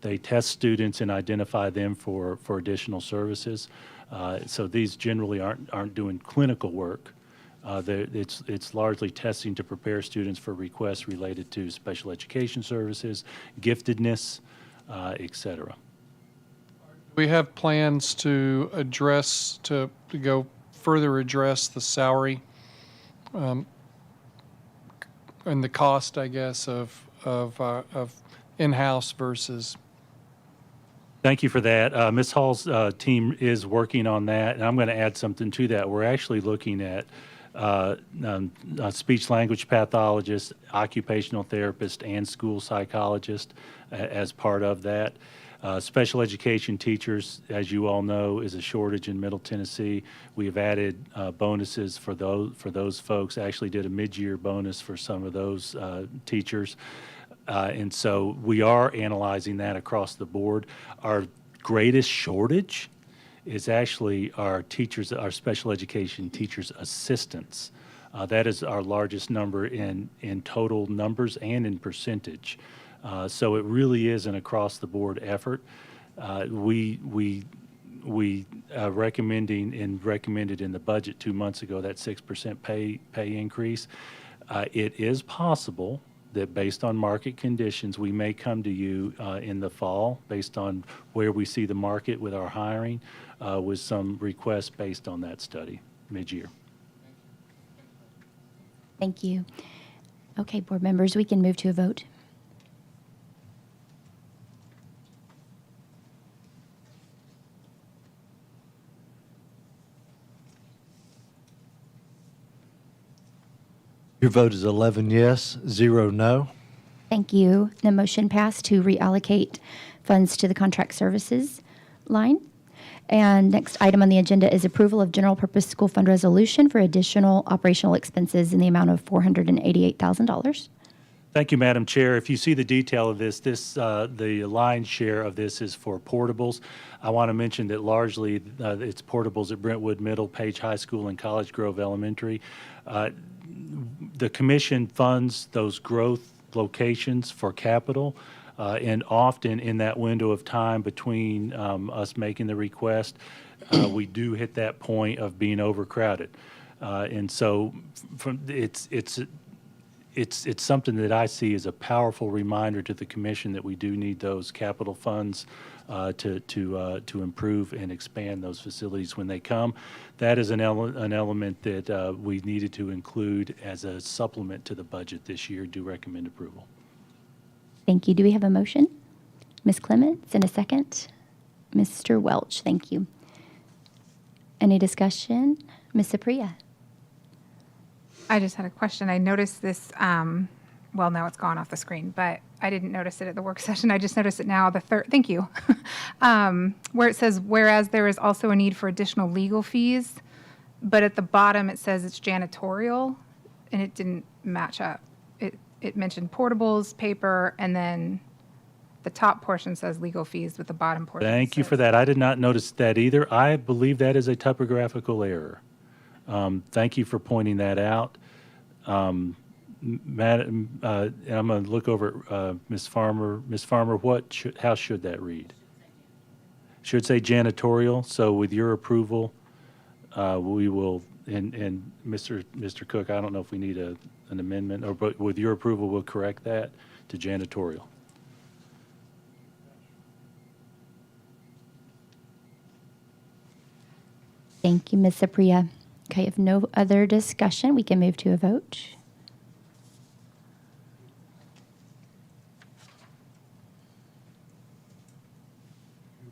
They test students and identify them for additional services. So these generally aren't doing clinical work. It's largely testing to prepare students for requests related to special education services, giftedness, et cetera. We have plans to go further address the salary and the cost, I guess, of in-house versus. Thank you for that. Ms. Hall's team is working on that, and I'm going to add something to that. We're actually looking at speech-language pathologists, occupational therapists, and school psychologists as part of that. Special education teachers, as you all know, is a shortage in Middle Tennessee. We have added bonuses for those folks. Actually did a mid-year bonus for some of those teachers. And so we are analyzing that across the board. Our greatest shortage is actually our teachers, our special education teachers' assistants. That is our largest number in total numbers and in percentage. So it really is an across-the-board effort. We recommended in the budget 2 months ago that 6% pay increase. It is possible that based on market conditions, we may come to you in the fall based on where we see the market with our hiring with some requests based on that study mid-year. Thank you. Okay, board members, we can move to a vote. Your vote is 11 yes, 0 no. Thank you. The motion passed to reallocate funds to the contract services line. And next item on the agenda is approval of general purpose school fund resolution for additional operational expenses in the amount of $488,000. Thank you, Madam Chair. If you see the detail of this, the lion's share of this is for portables. I want to mention that largely it's portables at Brentwood Middle, Page High School, and College Grove Elementary. The commission funds those growth locations for capital, and often in that window of time between us making the request, we do hit that point of being overcrowded. And so it's something that I see as a powerful reminder to the commission that we do need those capital funds to improve and expand those facilities when they come. That is an element that we needed to include as a supplement to the budget this year. Do recommend approval. Thank you. Do we have a motion? Ms. Clements, in a second. Mr. Welch, thank you. Any discussion? Ms. Sapria? I just had a question. I noticed this, well, now it's gone off the screen, but I didn't notice it at the work session. I just noticed it now, the third, thank you. Where it says, whereas there is also a need for additional legal fees, but at the bottom it says it's janitorial, and it didn't match up. It mentioned portables, paper, and then the top portion says legal fees, with the bottom portion Thank you says- for that. I did not notice that either. I believe that is a typographical error. Thank you for pointing that out. Madam, I'm going to look over at Ms. Farmer. Ms. Farmer, how should that read? Should say janitorial. So with your approval, we will, and Mr. Cook, I don't know if we need an amendment, but with your approval, we'll correct that to janitorial. Thank you, Ms. Sapria. Okay, if no other discussion, we can move to a vote.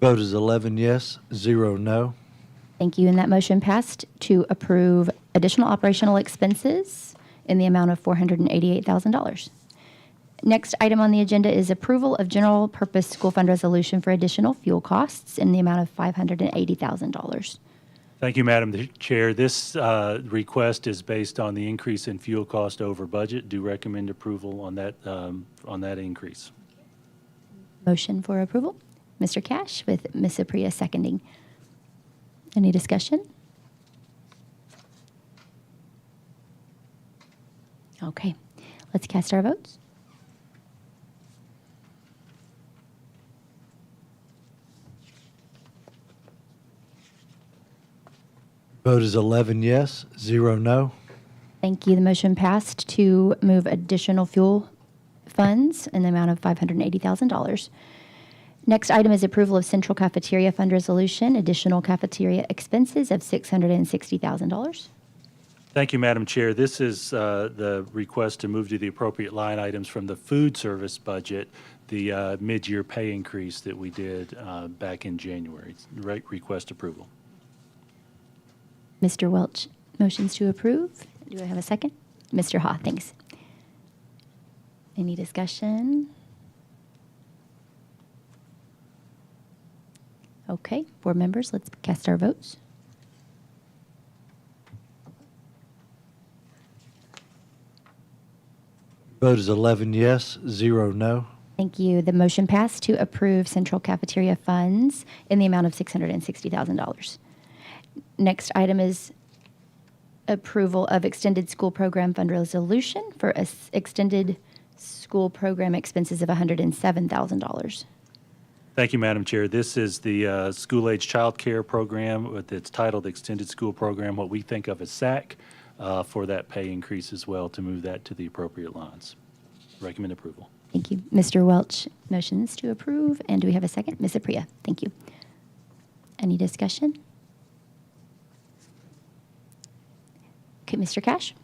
Vote is 11 yes, 0 no. Thank you, and that motion passed to approve additional operational expenses in the amount of $488,000. Next item on the agenda is approval of general purpose school fund resolution for additional fuel costs in the amount of $580,000. Thank you, Madam Chair. This request is based on the increase in fuel cost over budget. Do recommend approval on that increase. Motion for approval. Mr. Cash with Ms. Sapria seconding. Any discussion? Okay, let's cast our votes. Vote is 11 yes, 0 no. Thank you. The motion passed to move additional fuel funds in the amount of $580,000. Next item is approval of central cafeteria fund resolution, additional cafeteria expenses of $660,000. Thank you, Madam Chair. This is the request to move to the appropriate line items from the food service budget, the mid-year pay increase that we did back in January. Request approval. Mr. Welch, motions to approve. Do I have a second? Mr. Ha, thanks. Any discussion? Okay, board members, let's cast our votes. Vote is 11 yes, 0 no. Thank you. The motion passed to approve central cafeteria funds in the amount of $660,000. Next item is approval of extended school program fund resolution for extended school program expenses of $107,000. Thank you, Madam Chair. This is the school-age child care program that's titled Extended School Program, what we think of as SAC, for that pay increase as well, to move that to the appropriate lines. Recommend approval. Thank you. Mr. Welch, motions to approve. And do we have a second? Ms. Sapria, thank you. Any discussion? Okay, Mr. Cash?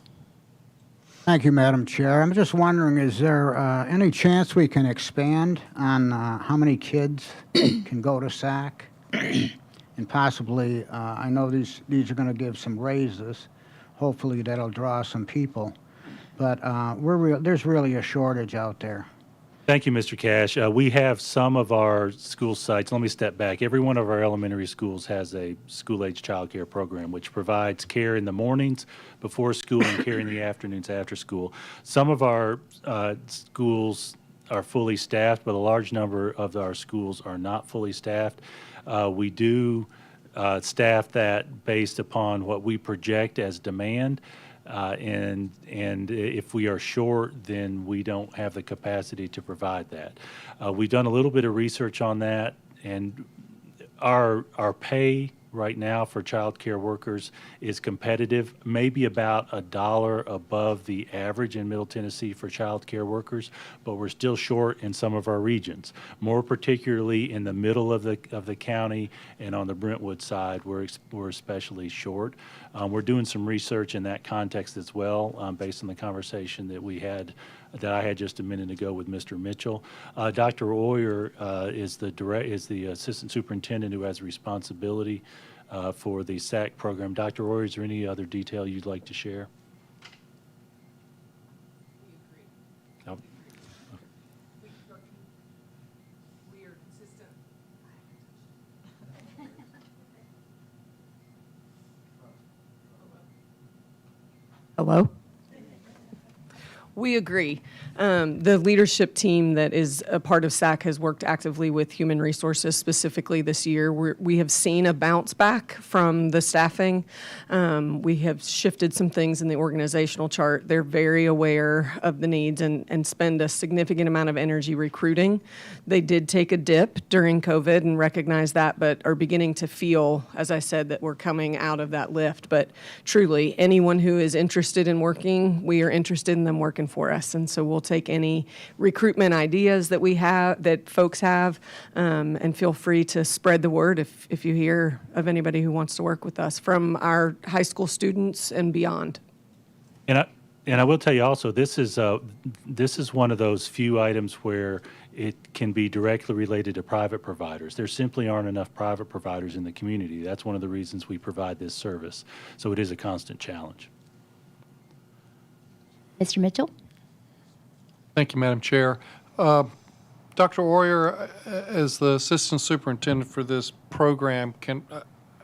Thank you, Madam Chair. I'm just wondering, is there any chance we can expand on how many kids can go to SAC? And possibly, I know these are going to give some raises. Hopefully, that'll draw some people. But there's really a shortage out there. Thank you, Mr. Cash. We have some of our school sites. Let me step back. Every one of our elementary schools has a school-age child care program, which provides care in the mornings before school and care in the afternoons after school. Some of our schools are fully staffed, but a large number of our schools are not fully staffed. We do staff that based upon what we project as demand. And if we are short, then we don't have the capacity to provide that. We've done a little bit of research on that, and our pay right now for child care workers is competitive, maybe about $1 above the average in Middle Tennessee for child care workers, but we're still short in some of our regions. More particularly in the middle of the county and on the Brentwood side, we're especially short. We're doing some research in that context as well, based on the conversation that I had just a minute ago with Mr. Mitchell. Dr. Oyer is the assistant superintendent who has responsibility for the SAC program. Dr. Oyer, is there any other detail you'd like to share? No. We are consistent. Hello? We agree. The leadership team that is a part of SAC has worked actively with Human Resources specifically this year. We have seen a bounce back from the staffing. We have shifted some things in the organizational chart. They're very aware of the needs and spend a significant amount of energy recruiting. They did take a dip during COVID and recognize that, but are beginning to feel, as I said, that we're coming out of that lift. But truly, anyone who is interested in working, we are interested in them working for us. And so we'll take any recruitment ideas that we have, that folks have, and feel free to spread the word if you hear of anybody who wants to work with us, from our high school students and beyond. And I will tell you also, this is one of those few items where it can be directly related to private providers. There simply aren't enough private providers in the community. That's one of the reasons we provide this service. So it is a constant challenge. Mr. Mitchell? Thank you, Madam Chair. Dr. Oyer, as the assistant superintendent for this program,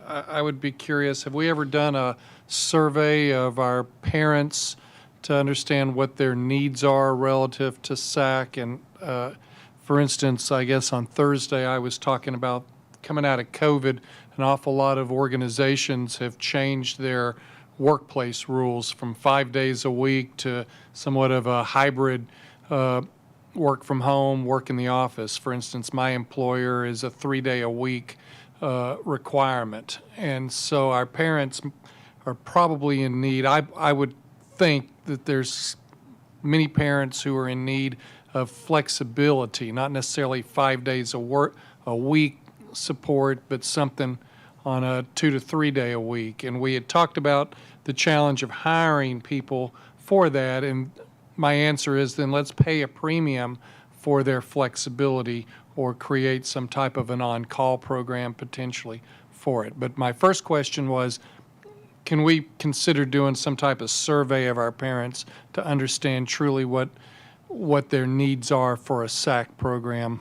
I would be curious, have we ever done a survey of our parents to understand what their needs are relative to SAC? And for instance, I guess on Thursday I was talking about coming out of COVID, an awful lot of organizations have changed their workplace rules from 5 days a week to somewhat of a hybrid work from home, work in the office. For instance, my employer is a 3-day-a-week requirement. And so our parents are probably in need. I would think that there's many parents who are in need of flexibility, not necessarily 5 days a week support, but something on a 2 to 3 day a week. And we had talked about the challenge of hiring people for that. And my answer is, then let's pay a premium for their flexibility or create some type of an on-call program potentially for it. But my first question was, can we consider doing some type of survey of our parents to understand truly what their needs are for a SAC program?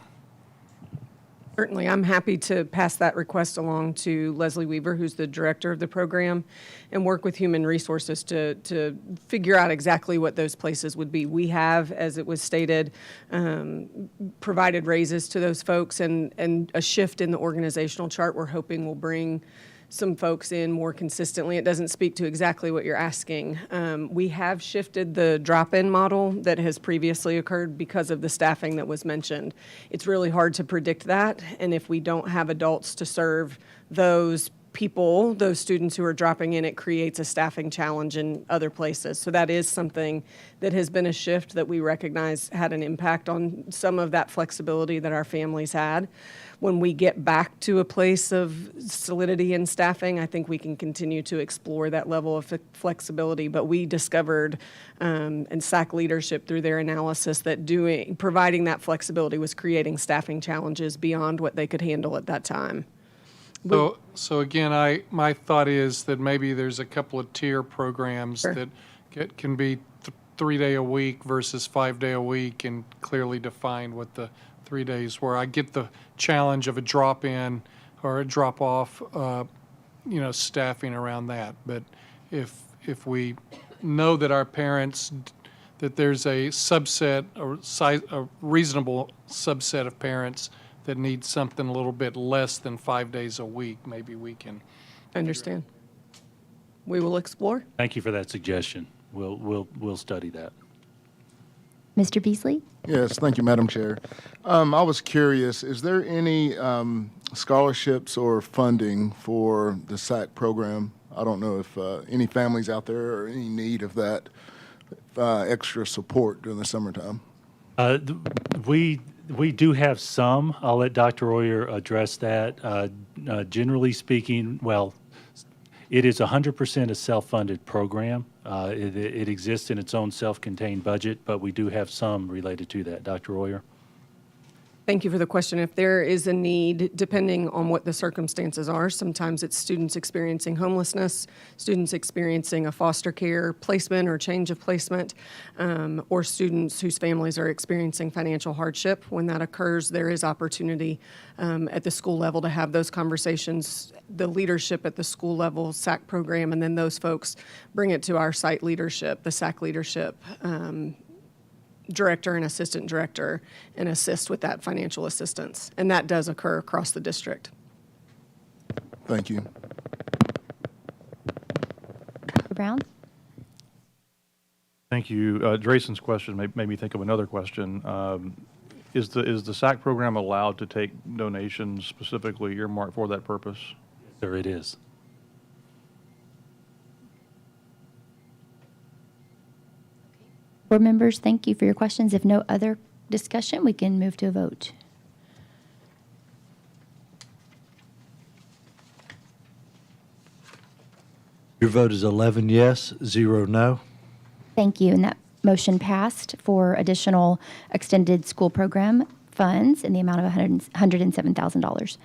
Certainly, I'm happy to pass that request along to Leslie Weaver, who's the director of the program, and work with Human Resources to figure out exactly what those places would be. We have, as it was stated, provided raises to those folks, and a shift in the organizational chart we're hoping will bring some folks in more consistently. It doesn't speak to exactly what you're asking. We have shifted the drop-in model that has previously occurred because of the staffing that was mentioned. It's really hard to predict that, and if we don't have adults to serve those people, those students who are dropping in, it creates a staffing challenge in other places. So that is something that has been a shift that we recognize had an impact on some of that flexibility that our families had. When we get back to a place of solidity in staffing, I think we can continue to explore that level of flexibility. But we discovered, and SAC leadership through their analysis, that providing that flexibility was creating staffing challenges beyond what they could handle at that time. So again, my thought is that maybe there's a couple of tier programs Sure. that can be 3 day a week versus 5 day a week, and clearly define what the 3 days were. I get the challenge of a drop in or a drop off, staffing around that. But if we know that our parents, that there's a subset or a reasonable subset of parents that need something a little bit less than 5 days a week, maybe we can. Understand. We will explore. Thank you for that suggestion. We'll study that. Mr. Beasley? Yes, thank you, Madam Chair. I was curious, is there any scholarships or funding for the SAC program? I don't know if any families out there are in need of that extra support during the summertime. We do have some. I'll let Dr. Royer address that. Generally speaking, well, it is 100% a self-funded program. It exists in its own self-contained budget, but we do have some related to that. Dr. Royer? Thank you for the question. If there is a need, depending on what the circumstances are, sometimes it's students experiencing homelessness, students experiencing a foster care placement or change of placement, or students whose families are experiencing financial hardship. When that occurs, there is opportunity at the school level to have those conversations. The leadership at the school level, SAC program, and then those folks bring it to our site leadership, the SAC leadership director and assistant director, and assist with that financial assistance. And that does occur across the district. Thank you. Dr. Brown? Thank you. Drayson's question made me think of another question. Is the SAC program allowed to take donations specifically earmarked for that purpose? Sir, it is. Board members, thank you for your questions. If no other discussion, we can move to a vote. Your vote is 11 yes, 0 no. Thank you. And that motion passed for additional extended school program funds in the amount of $107,000.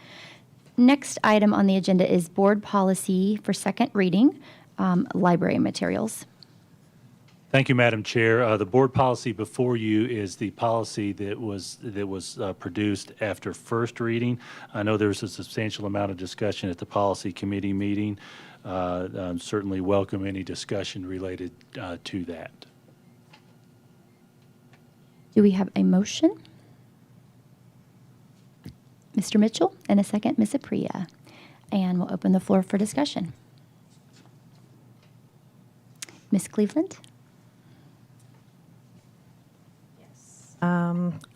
Next item on the agenda is board policy for second reading, library materials. Thank you, Madam Chair. The board policy before you is the policy that was produced after first reading. I know there was a substantial amount of discussion at the policy committee meeting. Certainly welcome any discussion related to that. Do we have a motion? Mr. Mitchell, and a second, Ms. Apria. And we'll open the floor for discussion. Ms. Cleveland?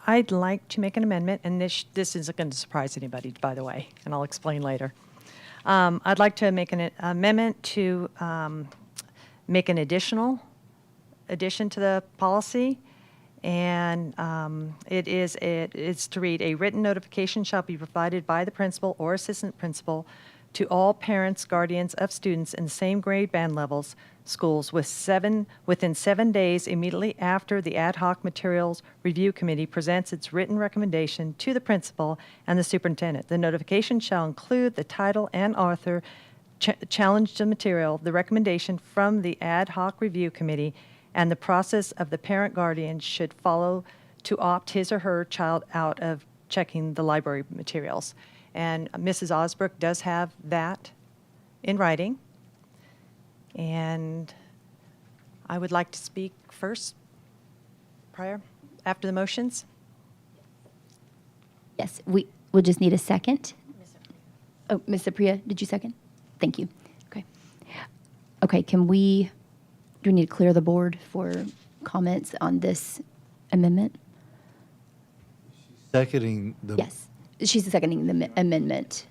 I'd like to make an amendment, and this isn't going to surprise anybody, by the way, and I'll explain later. I'd like to make an amendment to make an additional addition to the policy, and it's to read, a written notification shall be provided by the principal or assistant principal to all parents, guardians of students in the same grade band levels, schools within 7 days immediately after the ad hoc materials review committee presents its written recommendation to the principal and the superintendent. The notification shall include the title and author, challenge the material, the recommendation from the ad hoc review committee, and the process of the parent guardian should follow to opt his or her child out of checking the library materials. And Mrs. Osbrook does have that in writing. And I would like to speak first, after the motions. Yes, we'll just need a second. Oh, Ms. Apria, did you second? Thank you. Okay. Okay, do we need to clear the board for comments on this amendment? Seconding the. Yes, she's seconding the amendment.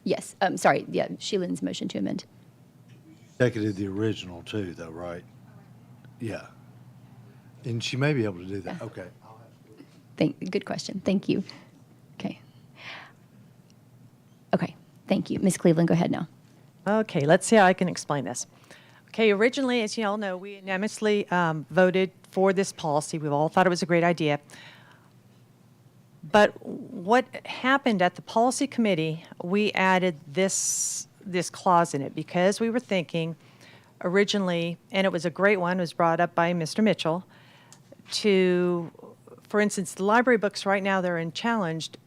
Yes, sorry, yeah, Sheila's motion to amend. Seconded the original too, though, right? Yeah. And she may be able to do that. Okay. Good question. Thank you. Okay. Okay, thank you. Ms. Cleveland, go ahead now. Okay, let's see how I can explain this. Okay, originally, as you all know, we unanimously voted for this policy. We all thought it was a great idea. But what happened at the policy committee, we added this clause in it because we were thinking originally, and it was a great one, it was brought up by Mr. Mitchell, for instance, the library books right now they're in challenged,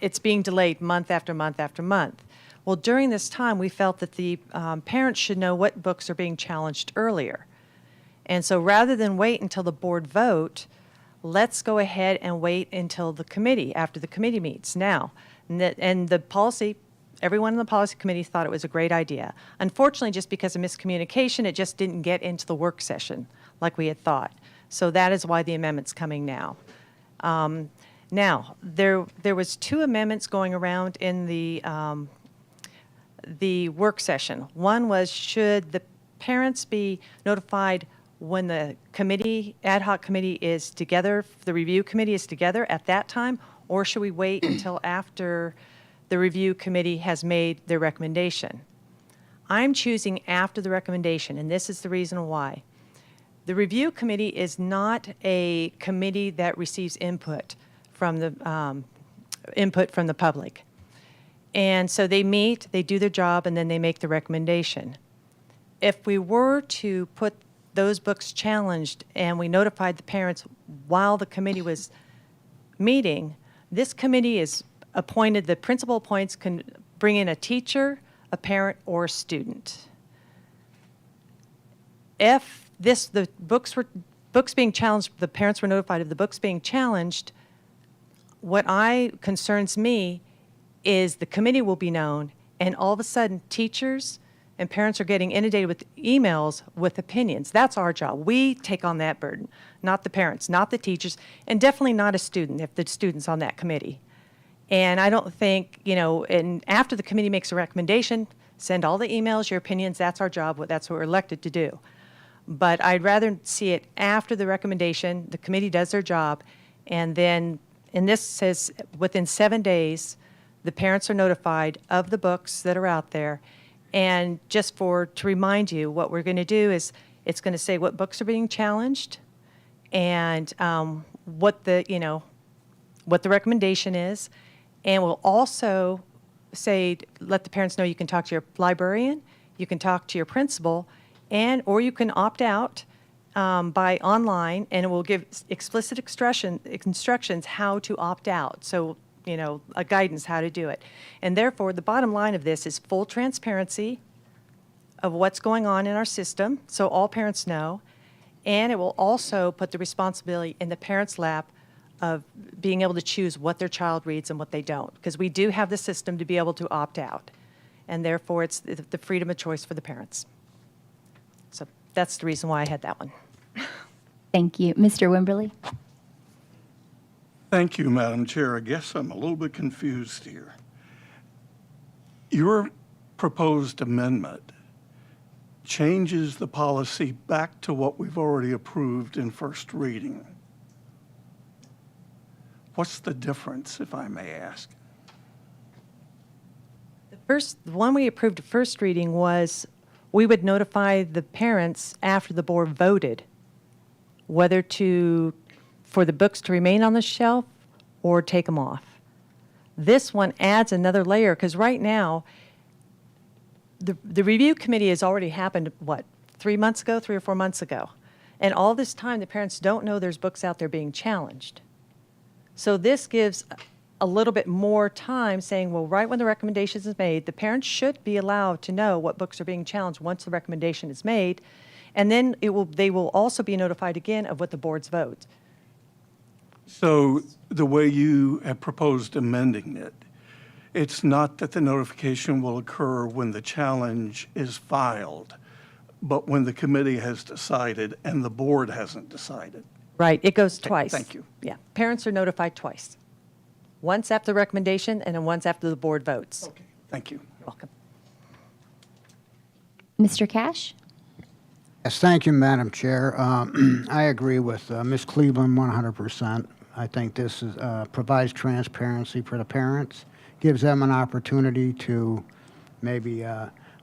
it's being delayed month after month after month. Well, during this time, we felt that the parents should know what books are being challenged earlier. And so rather than wait until the board vote, let's go ahead and wait until the committee, after the committee meets now. And the policy, everyone in the policy committee thought it was a great idea. Unfortunately, just because of miscommunication, it just didn't get into the work session like we had thought. So that is why the amendment's coming now. Now, there was 2 amendments going around in the work session. One was, should the parents be notified when the committee, ad hoc committee is together, the review committee is together at that time, or should we wait until after the review committee has made their recommendation? I'm choosing after the recommendation, and this is the reason why. The review committee is not a committee that receives input from the public. And so they meet, they do their job, and then they make the recommendation. If we were to put those books challenged and we notified the parents while the committee was meeting, this committee is appointed, the principal appoints can bring in a teacher, a parent, or a student. If the books being challenged, the parents were notified of the books being challenged, what concerns me is the committee will be known, and all of a sudden teachers and parents are getting inundated with emails with opinions. That's our job. We take on that burden, not the parents, not the teachers, and definitely not a student if the student's on that committee. And I don't think, and after the committee makes a recommendation, send all the emails, your opinions, that's our job, that's what we're elected to do. But I'd rather see it after the recommendation, the committee does their job, and then, and this says within 7 days, the parents are notified of the books that are out there. And just to remind you, what we're going to do is it's going to say what books are being challenged and what the recommendation is. And we'll also let the parents know you can talk to your librarian, you can talk to your principal, or you can opt out by online, and it will give explicit instructions how to opt out. So, a guidance how to do it. And therefore, the bottom line of this is full transparency of what's going on in our system, so all parents know, and it will also put the responsibility in the parents' lap of being able to choose what their child reads and what they don't, because we do have the system to be able to opt out, and therefore it's the freedom of choice for the parents. So that's the reason why I had that one. Thank you. Mr. Wimberly? Thank you, Madam Chair. I guess I'm a little bit confused here. Your proposed amendment changes the policy back to what we've already approved in first reading. What's the difference, if I may ask? The one we approved at first reading was we would notify the parents after the board voted whether for the books to remain on the shelf or take them off. This one adds another layer, because right now, the review committee has already happened, 3 or 4 months ago. And all this time, the parents don't know there's books out there being challenged. So this gives a little bit more time saying, well, right when the recommendation is made, the parents should be allowed to know what books are being challenged once the recommendation is made. And then they will also be notified again of what the board's vote. So the way you have proposed amending it, it's not that the notification will occur when the challenge is filed, but when the committee has decided and the board hasn't decided. Right, it goes twice. Thank you. Yeah, parents are notified twice. Once after the recommendation and then once after the board votes. Okay, thank you. You're welcome. Mr. Cash? Yes, thank you, Madam Chair. I agree with Ms. Cleveland 100%. I think this provides transparency for the parents, gives them an opportunity to maybe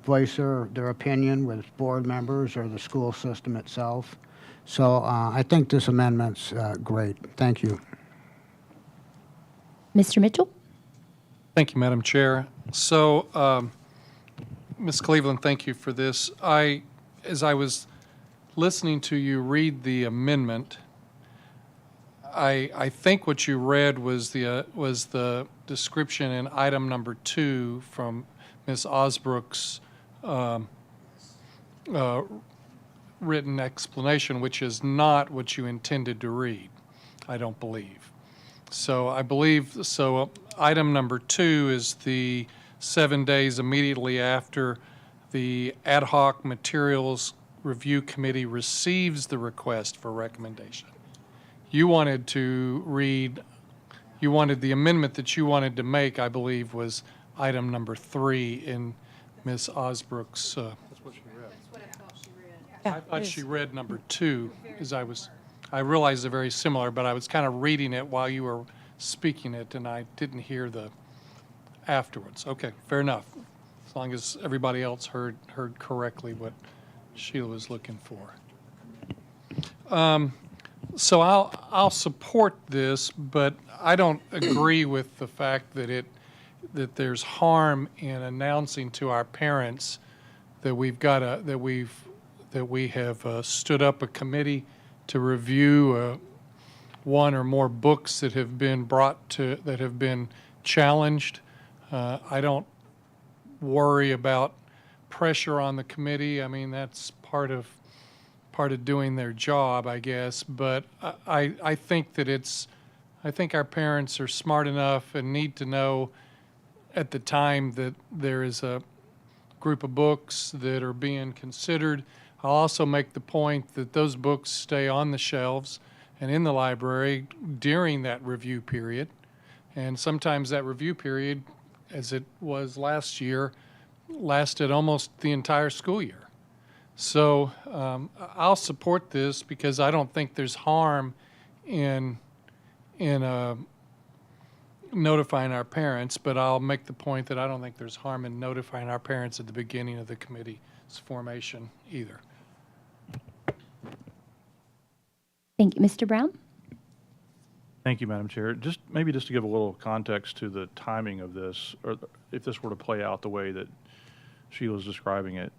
voice their opinion with board members or the school system itself. So I think this amendment's great. Thank you. Mr. Mitchell? Thank you, Madam Chair. So, Ms. Cleveland, thank you for this. As I was listening to you read the amendment, I think what you read was the description in item number 2 from Ms. Osbrook's written explanation, which is not what you intended to read, I don't believe. So I believe, item number 2 is the 7 days immediately after the ad hoc materials review committee receives the request for recommendation. You wanted to read, you wanted the amendment that you wanted to make, I believe, was item number 3 in Ms. Osbrook's. That's what she read. That's what I thought she read. I thought she read number 2, as I realized they're very similar, but I was kind of reading it while you were speaking it, and I didn't hear the afterwards. Okay, fair enough. As long as everybody else heard correctly what Sheila was looking for. So I'll support this, but I don't agree with the fact that there's harm in announcing to our parents that we have stood up a committee to review one or more books that have been challenged. I don't worry about pressure on the committee. I mean, that's part of doing their job, I guess. But I think I think our parents are smart enough and need to know at the time that there is a group of books that are being considered. I'll also make the point that those books stay on the shelves and in the library during that review period. And sometimes that review period, as it was last year, lasted almost the entire school year. So I'll support this because I don't think there's harm in notifying our parents, but I'll make the point that I don't think there's harm in notifying our parents at the beginning of the committee's formation either. Thank you. Mr. Brown? Thank you, Madam Chair. Maybe just to give a little context to the timing of this, or if this were to play out the way that Sheila's describing it.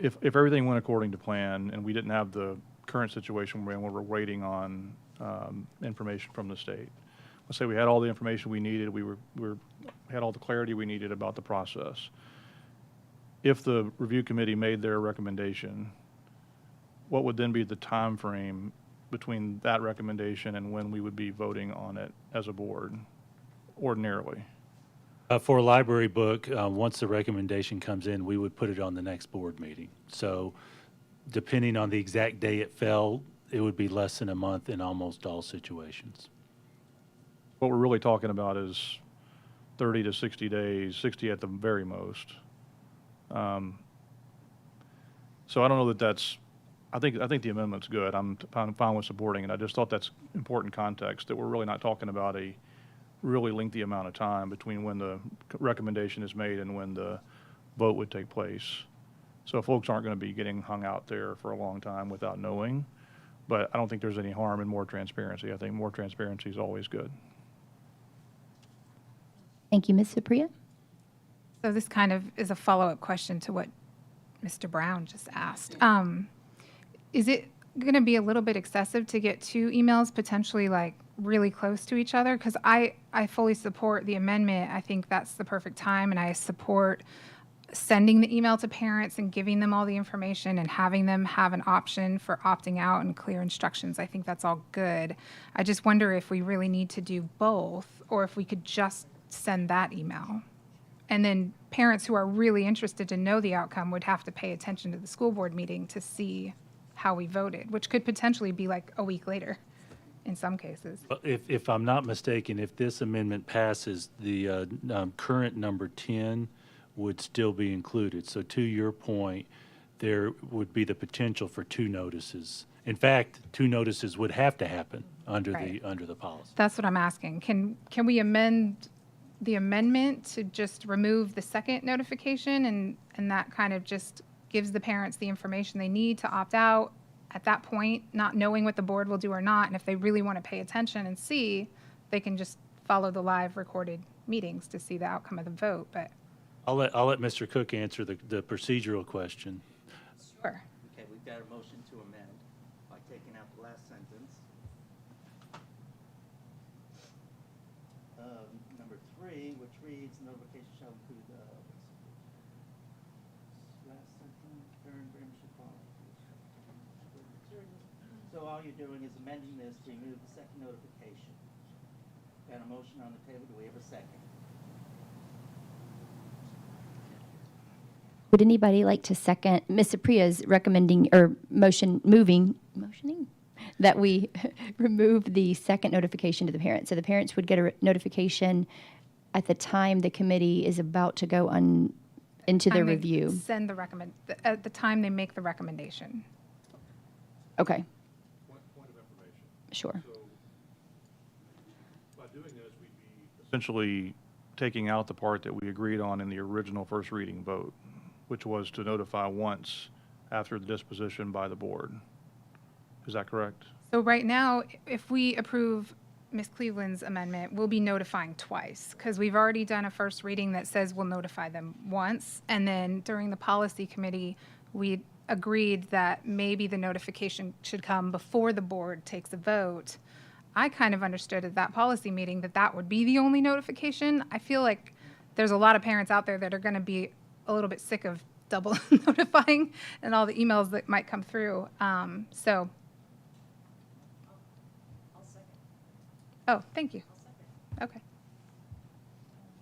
If everything went according to plan and we didn't have the current situation where we're waiting on information from the state. Let's say we had all the information we needed, we had all the clarity we needed about the process. If the review committee made their recommendation, what would then be the time frame between that recommendation and when we would be voting on it as a board ordinarily? For a library book, once the recommendation comes in, we would put it on the next board meeting. So depending on the exact day it fell, it would be less than a month in almost all situations. What we're really talking about is 30 to 60 days, 60 at the very most. So I don't know that that's, I think the amendment's good. I'm fine with supporting it. I just thought that's important context, that we're really not talking about a really lengthy amount of time between when the recommendation is made and when the vote would take place. So folks aren't going to be getting hung out there for a long time without knowing. But I don't think there's any harm in more transparency. I think more transparency is always good. Thank you. Ms. Supriya? So this kind of is a follow-up question to what Mr. Brown just asked. Is it going to be a little bit excessive to get 2 emails potentially like really close to each other? Because I fully support the amendment. I think that's the perfect time, and I support sending the email to parents and giving them all the information and having them have an option for opting out and clear instructions. I think that's all good. I just wonder if we really need to do both, or if we could just send that email. And then parents who are really interested to know the outcome would have to pay attention to the school board meeting to see how we voted, which could potentially be like a week later in some cases. If I'm not mistaken, if this amendment passes, the current number 10 would still be included. So to your point, there would be the potential for 2 notices. In fact, 2 notices would have to happen under the policy. That's what I'm asking. Can we amend the amendment to just remove the second notification, and that kind of just gives the parents the information they need to opt out at that point, not knowing what the board will do or not, and if they really want to pay attention and see, they can just follow the live recorded meetings to see the outcome of the vote. But I'll let Mr. Cook answer the procedural question. Sure. Okay, we've got a motion to amend by taking out the last sentence. Number 3, which reads, notification shall include last sentence, parent should follow. So all you're doing is amending this to remove the second notification. Got a motion on the table. Do we have a second? Would anybody like to second Ms. Apria's recommending or motioning that we remove the second notification to the parents? So the parents would get a notification at the time the committee is about to go into their Time they review. Send at the time they make the recommendation. Okay. Point of information. Sure. So by doing this, we'd be essentially taking out the part that we agreed on in the original first reading vote, which was to notify once after the disposition by the board. Is that correct? So right now, if we approve Ms. Cleveland's amendment, we'll be notifying twice, because we've already done a first reading that says we'll notify them once, and then during the policy committee, we agreed that maybe the notification should come before the board takes a vote. I kind of understood at that policy meeting that that would be the only notification. I feel like there's a lot of parents out there that are going to be a little bit sick of double notifying and all the emails that might come through. So. Oh, thank you. Okay.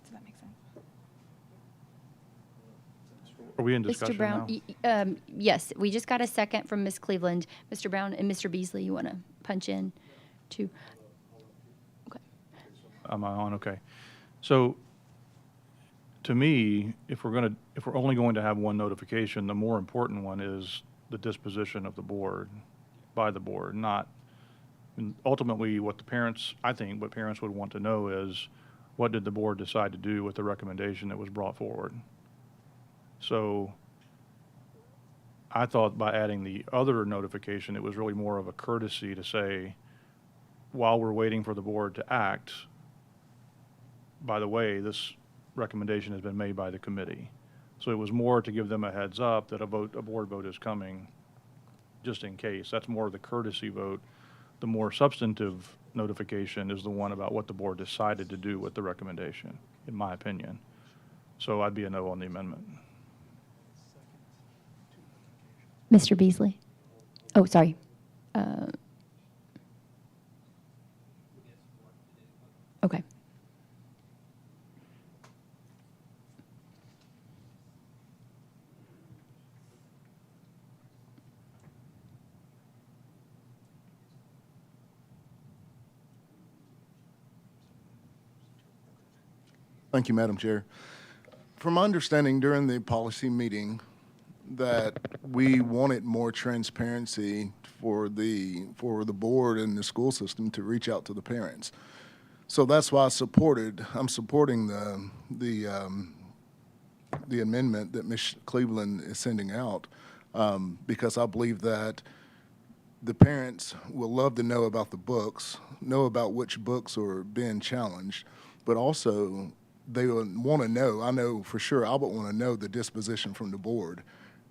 Does that make sense? Are we in discussion Mr. Brown, now? yes, we just got a second from Ms. Cleveland. Mr. Brown and Mr. Beasley, you want to punch in too? Okay. Am I on? Okay. So to me, if we're only going to have one notification, the more important one is the disposition of the board, by the board, not, and ultimately what parents would want to know is, what did the board decide to do with the recommendation that was brought forward? So I thought by adding the other notification, it was really more of a courtesy to say, while we're waiting for the board to act, by the way, this recommendation has been made by the committee. So it was more to give them a heads up that a board vote is coming, just in case. That's more of the courtesy vote. The more substantive notification is the one about what the board decided to do with the recommendation, in my opinion. So I'd be a no on the amendment. Mr. Beasley? Oh, sorry. Okay. Thank you, Madam Chair. From my understanding during the policy meeting that we wanted more transparency for the board and the school system to reach out to the parents. So that's why I'm supporting the amendment that Ms. Cleveland is sending out, because I believe that the parents will love to know about the books, know about which books are being challenged, but also they would want to know, I know for sure I would want to know the disposition from the board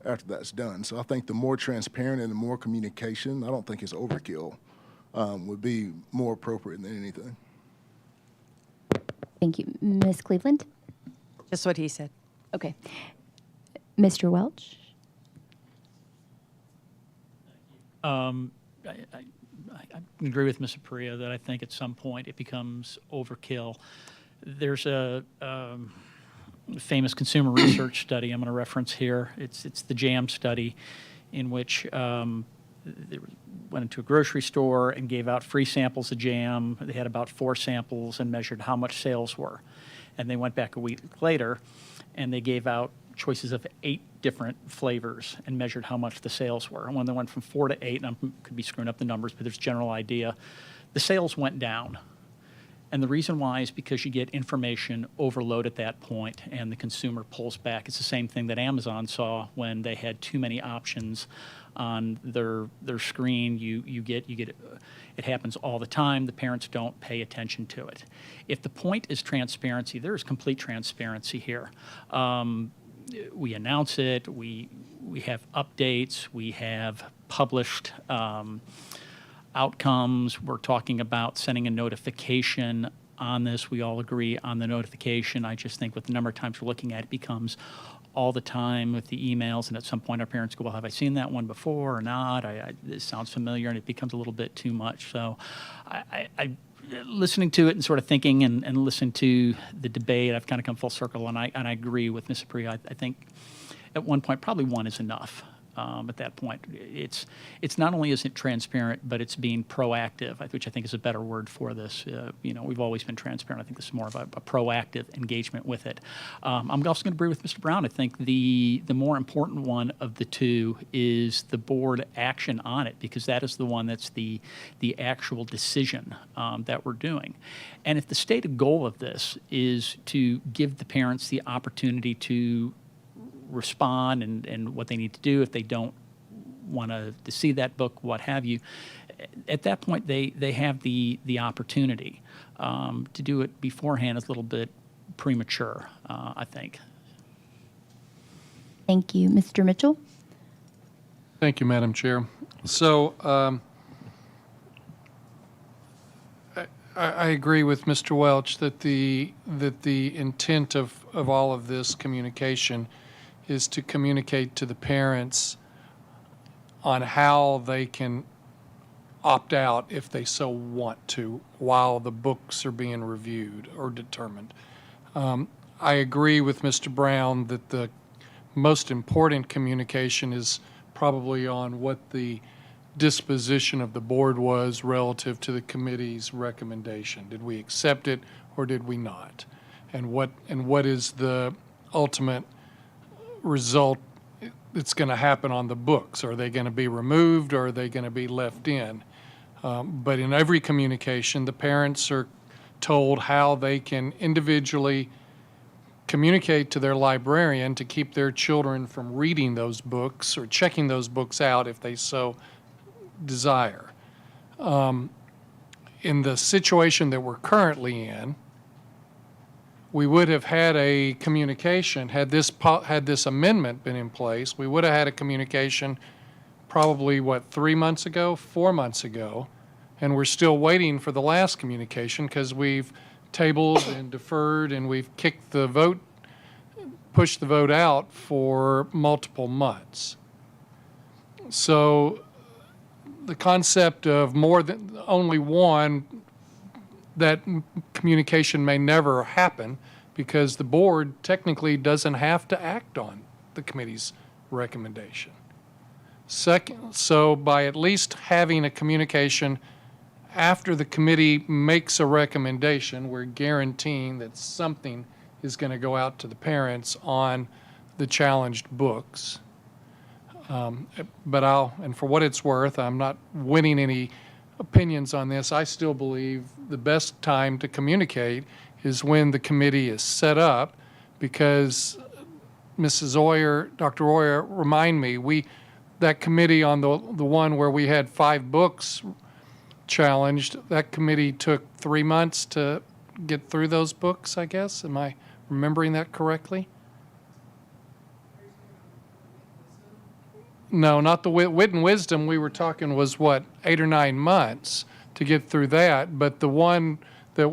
after that's done. So I think the more transparent and the more communication, I don't think it's overkill, would be more appropriate than anything. Thank you. Ms. Cleveland? Just what he said. Okay. Mr. Welch? I agree with Ms. Apria that I think at some point it becomes overkill. There's a famous consumer research study I'm going to reference here. It's the JAM study, in which they went into a grocery store and gave out free samples of jam. They had about 4 samples and measured how much sales were. And they went back a week later and they gave out choices of 8 different flavors and measured how much the sales were. And when they went from 4 to 8, and I could be screwing up the numbers, but there's a general idea, the sales went down. And the reason why is because you get information overload at that point and the consumer pulls back. It's the same thing that Amazon saw when they had too many options on their screen. You get it happens all the time. The parents don't pay attention to it. If the point is transparency, there is complete transparency here. We announce it. We have updates. We have published outcomes. We're talking about sending a notification on this. We all agree on the notification. I just think with the number of times we're looking at it, becomes all the time with the emails, and at some point our parents go, well, have I seen that one before or not? This sounds familiar, and it becomes a little bit too much. So I listening to it and sort of thinking and listening to the debate, I've kind of come full circle, and I agree with Ms. Apria. I think at one point, probably one is enough. At that point, it's not only is it transparent, but it's being proactive, which I think is a better word for this. We've always been transparent. I think this is more of a proactive engagement with it. I'm also going to agree with Mr. Brown. I think the more important one of the two is the board action on it, because that is the one that's the actual decision that we're doing. And if the stated goal of this is to give the parents the opportunity to respond and what they need to do if they don't want to see that book, what have you, at that point they have the opportunity. To do it beforehand is a little bit premature, I think. Thank you. Mr. Mitchell? Thank you, Madam Chair. So I agree with Mr. Welch that the intent of all of this communication is to communicate to the parents on how they can opt out if they so want to while the books are being reviewed or determined. I agree with Mr. Brown that the most important communication is probably on what the disposition of the board was relative to the committee's recommendation. Did we accept it or did we not? And what is the ultimate result that's going to happen on the books? Are they going to be removed or are they going to be left in? But in every communication, the parents are told how they can individually communicate to their librarian to keep their children from reading those books or checking those books out if they so desire. In the situation that we're currently in, we would have had a communication, had this amendment been in place, we would have had a communication probably, 3 months ago, 4 months ago, and we're still waiting for the last communication because we've tabled and deferred and we've pushed the vote out for multiple months. So the concept of more than only one, that communication may never happen because the board technically doesn't have to act on the committee's recommendation. Second, so by at least having a communication after the committee makes a recommendation, we're guaranteeing that something is going to go out to the parents on the challenged books. And for what it's worth, I'm not winning any opinions on this. I still believe the best time to communicate is when the committee is set up, because Mrs. Oyer, Dr. Oyer, remind me, that committee on the one where we had 5 books challenged, that committee took 3 months to get through those books, I guess. Am I remembering that correctly? No, not the Wit and Wisdom we were talking was 8 or 9 months to get through that. But the one that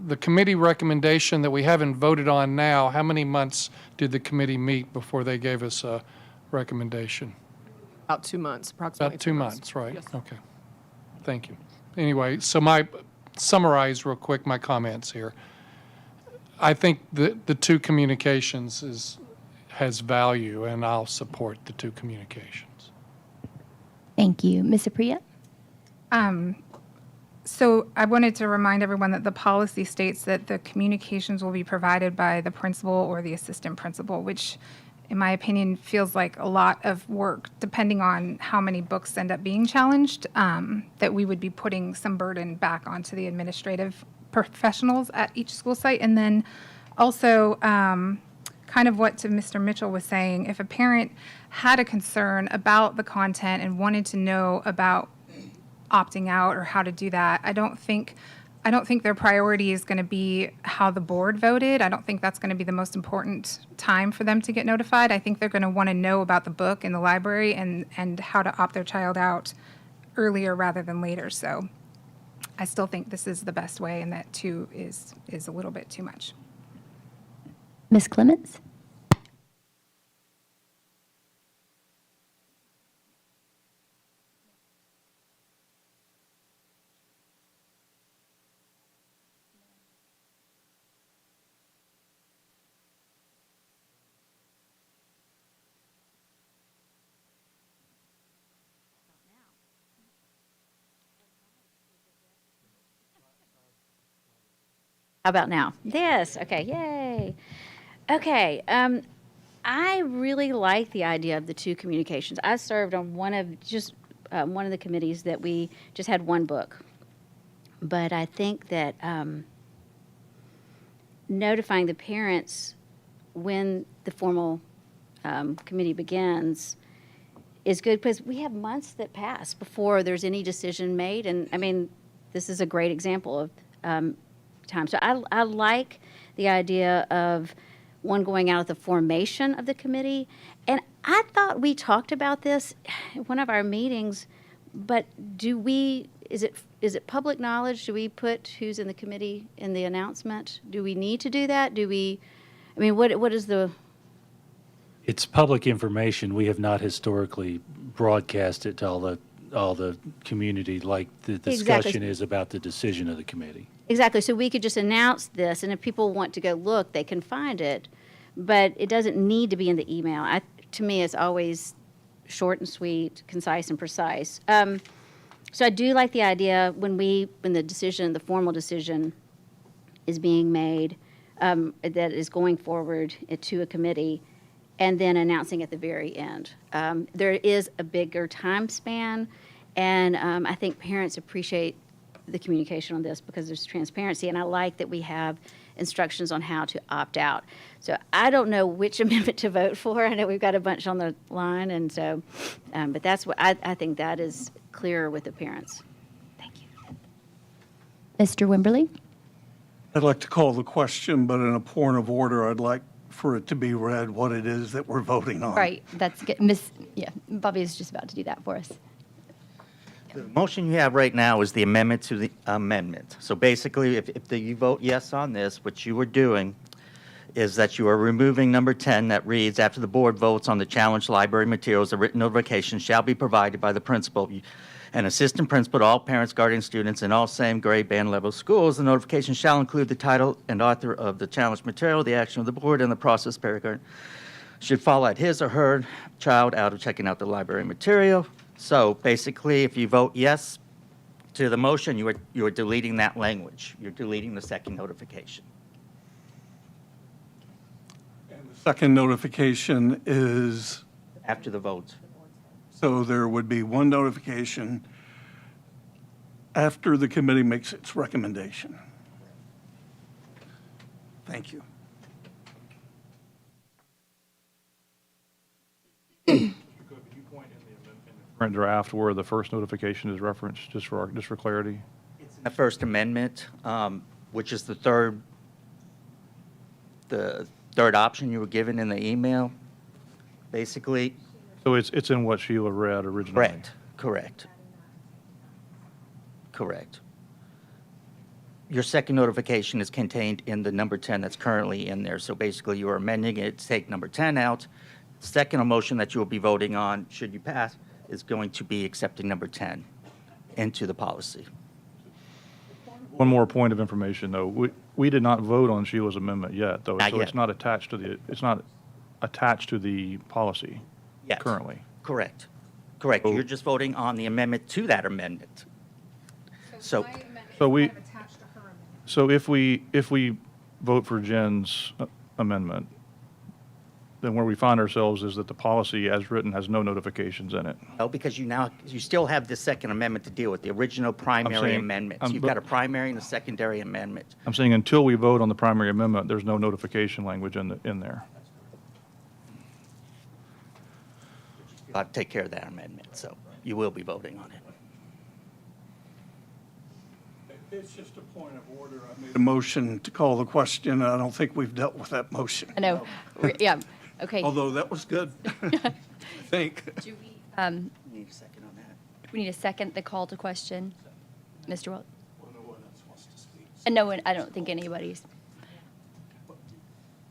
the committee recommendation that we haven't voted on now, how many months did the committee meet before they gave us a recommendation? About 2 months, approximately. About 2 months, right? Yes. Okay. Thank you. Anyway, so summarize real quick my comments here. I think the 2 communications has value, and I'll support the 2 communications. Thank you. Ms. Apriya? So I wanted to remind everyone that the policy states that the communications will be provided by the principal or the assistant principal, which in my opinion feels like a lot of work, depending on how many books end up being challenged, that we would be putting some burden back onto the administrative professionals at each school site. And then also, kind of what to Mr. Mitchell was saying, if a parent had a concern about the content and wanted to know about opting out or how to do that, I don't think their priority is going to be how the board voted. I don't think that's going to be the most important time for them to get notified. I think they're going to want to know about the book in the library and how to opt their child out earlier rather than later. So I still think this is the best way, and that 2 is a little bit too much. Ms. Clements? How about now? This, okay, yay. Okay, I really like the idea of the two communications. I served on one of the committees that we just had one book. But I think that notifying the parents when the formal committee begins is good because we have months that pass before there's any decision made. And I mean, this is a great example of time. So I like the idea of one going out at the formation of the committee. And I thought we talked about this at one of our meetings, but is it public knowledge? Do we put who's in the committee in the announcement? Do we need to do that? What is the... It's public information. We have not historically broadcast it to all the community like the discussion is about the decision of the committee. Exactly. So we could just announce this, and if people want to go look, they can find it. But it doesn't need to be in the email. To me, it's always short and sweet, concise and precise. So I do like the idea when the formal decision is being made, that is going forward to a committee, and then announcing at the very end. There is a bigger time span, and I think parents appreciate the communication on this because there's transparency, and I like that we have instructions on how to opt out. So I don't know which amendment to vote for. I know we've got a bunch on the line, and so, but that's what I think that is clearer with the parents. Mr. Wimberly? I'd like to call the question, but in a point of order, I'd like for it to be read what it is that we're voting on. Right, that's good. Bobby is just about to do that for us. The motion you have right now is the amendment to the amendment. So basically, if you vote yes on this, what you are doing is that you are removing number 10 that reads, after the board votes on the challenged library materials, a written notification shall be provided by the principal and assistant principal to all parents, guardians, students in all same grade band level schools. The notification shall include the title and author of the challenged material, the action of the board, and the process paragraph should fall at his or her child out of checking out the library material. So basically, if you vote yes to the motion, you are deleting that language. You're deleting the second notification. And the second notification is? After the vote. So there would be one notification after the committee makes its recommendation. Thank you. Current draft where the first notification is referenced, just for clarity? It's in the First Amendment, which is the third option you were given in the email, basically. So it's in what Sheila read originally? Correct. Your second notification is contained in the number 10 that's currently in there. So basically, you are amending it to take number 10 out. Second motion that you will be voting on, should you pass, is going to be accepting number 10 into the policy. One more point of information, though. We did not vote on Sheila's amendment yet, though. Not So yet. it's not attached to the policy Yes. currently. Correct. You're just voting on the amendment to that amendment. So if we vote for Jen's amendment, then where we find ourselves is that the policy as written has no notifications in it. No, because you still have the second amendment to deal with, the original primary saying- amendment. I'm- You've got a primary and a secondary amendment. I'm saying until we vote on the primary amendment, there's no notification language in there. I'll take care of that amendment, so you will be voting on it. It's just a point of order. I made a motion to call the question, and I don't think we've dealt with that motion. I know, yeah, okay. Although that was good, I think. Do we, Need a second on that. we need a second, the call to question? Mr. Welch? No one, I don't think anybody's.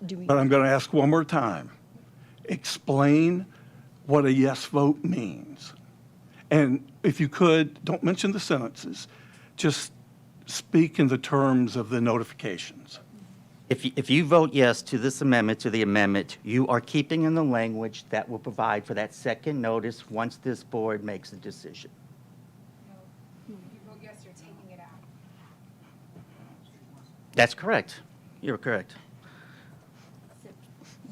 Do we? But I'm going to ask one more time. Explain what a yes vote means. And if you could, don't mention the sentences. Just speak in the terms of the notifications. If you vote yes to this amendment, to the amendment, you are keeping in the language that will provide for that second notice once this board makes a decision. If you vote yes, you're taking it out. That's correct. You're correct.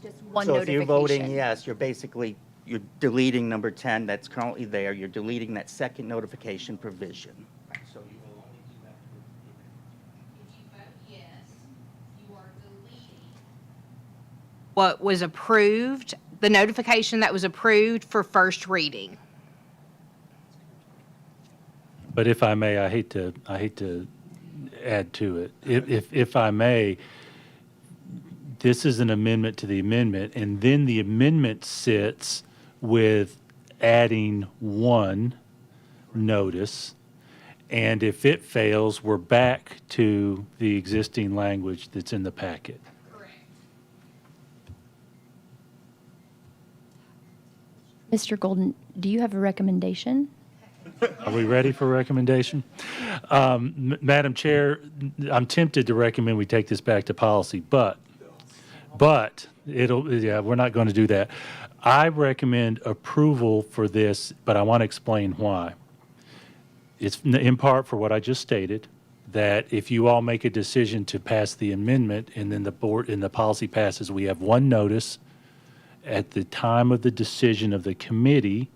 Just one So if you're notification. voting yes, you're deleting number 10 that's currently there. You're deleting that second notification provision. So you will only do that for If you vote yes, you are deleting what was approved, the notification that was approved for first reading. But if I may, I hate to add to it. If I may, this is an amendment to the amendment, and then the amendment sits with adding one notice. And if it fails, we're back to the existing language that's in the packet. Mr. Golden, do you have a recommendation? Are we ready for recommendation? Madam Chair, I'm tempted to recommend we take this back to policy, but we're not going to do that. I recommend approval for this, but I want to explain why. It's in part for what I just stated, that if you all make a decision to pass the amendment and then the board and the policy passes, we have one notice at the time of the decision of the committee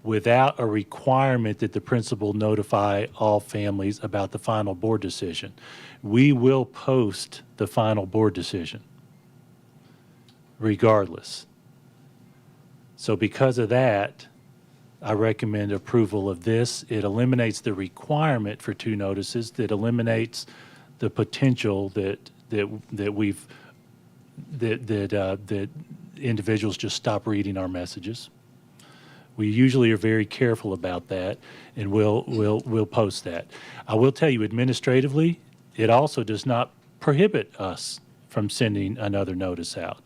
without a requirement that the principal notify all families about the final board decision. We will post the final board decision regardless. So because of that, I recommend approval of this. It eliminates the requirement for two notices. That eliminates the potential that individuals just stop reading our messages. We usually are very careful about that, and we'll post that. I will tell you administratively, it also does not prohibit us from sending another notice out.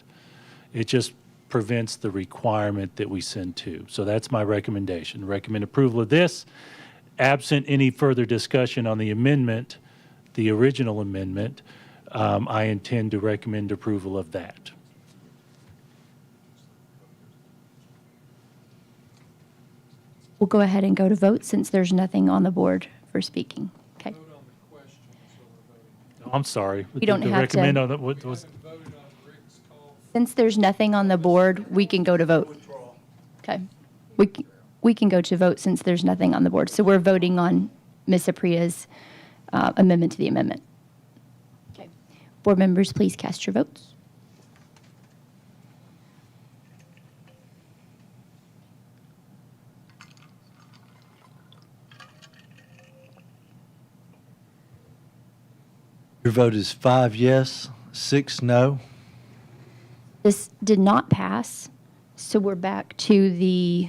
It just prevents the requirement that we send two. So that's my recommendation. Recommend approval of this. Absent any further discussion on the amendment, the original amendment, I intend to recommend approval of that. We'll go ahead and go to vote since there's nothing on the board for speaking. Okay. I'm sorry. We don't have to- recommend on the, what was, Since there's nothing on the board, we can go to vote. Okay. We can go to vote since there's nothing on the board. So we're voting on Ms. Apria's amendment to the amendment. Okay. Board members, please cast your votes. Your vote is 5 yes, 6 no. This did not pass, so we're back to the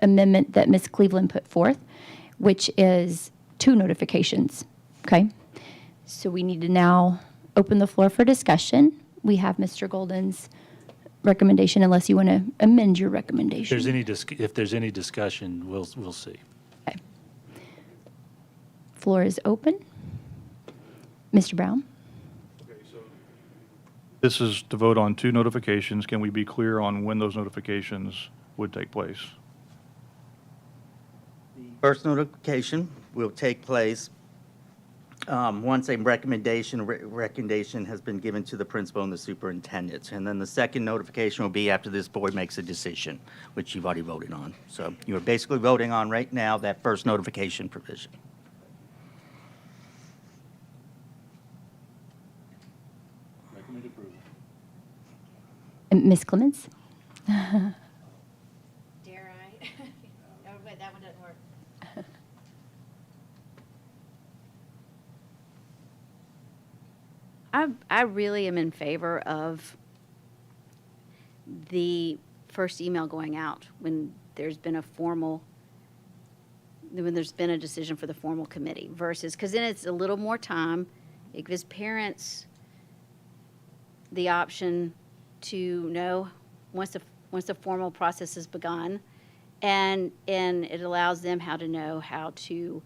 amendment that Ms. Cleveland put forth, which is 2 notifications, okay? So we need to now open the floor for discussion. We have Mr. Golden's recommendation, unless you want to amend your recommendation. if there's any discussion, we'll see. Okay. Floor is open. Mr. Brown? This is to vote on 2 notifications. Can we be clear on when those notifications would take place? First notification will take place once a recommendation has been given to the principal and the superintendent. And then the second notification will be after this board makes a decision, which you've already voted on. So you're basically voting on right now that first notification provision. Recommend approval. Ms. Clements? Dare I? Oh, wait, that one doesn't work. I really am in favor of the first email going out when there's been a decision for the formal committee versus, because then it's a little more time. It gives parents the option to know once the formal process has begun, and it allows them how to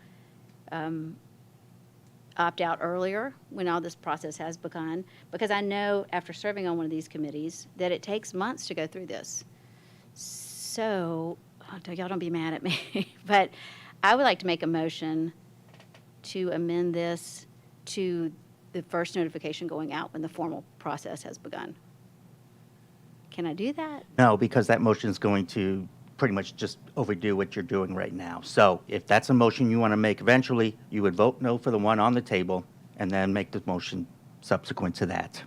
opt out earlier when all this process has begun, because I know after serving on one of these committees that it takes months to go through this. So, y'all don't be mad at me, but I would like to make a motion to amend this to the first notification going out when the formal process has begun. Can I do that? No, because that motion is going to pretty much just overdo what you're doing right now. So if that's a motion you want to make eventually, you would vote no for the one on the table and then make the motion subsequent to that.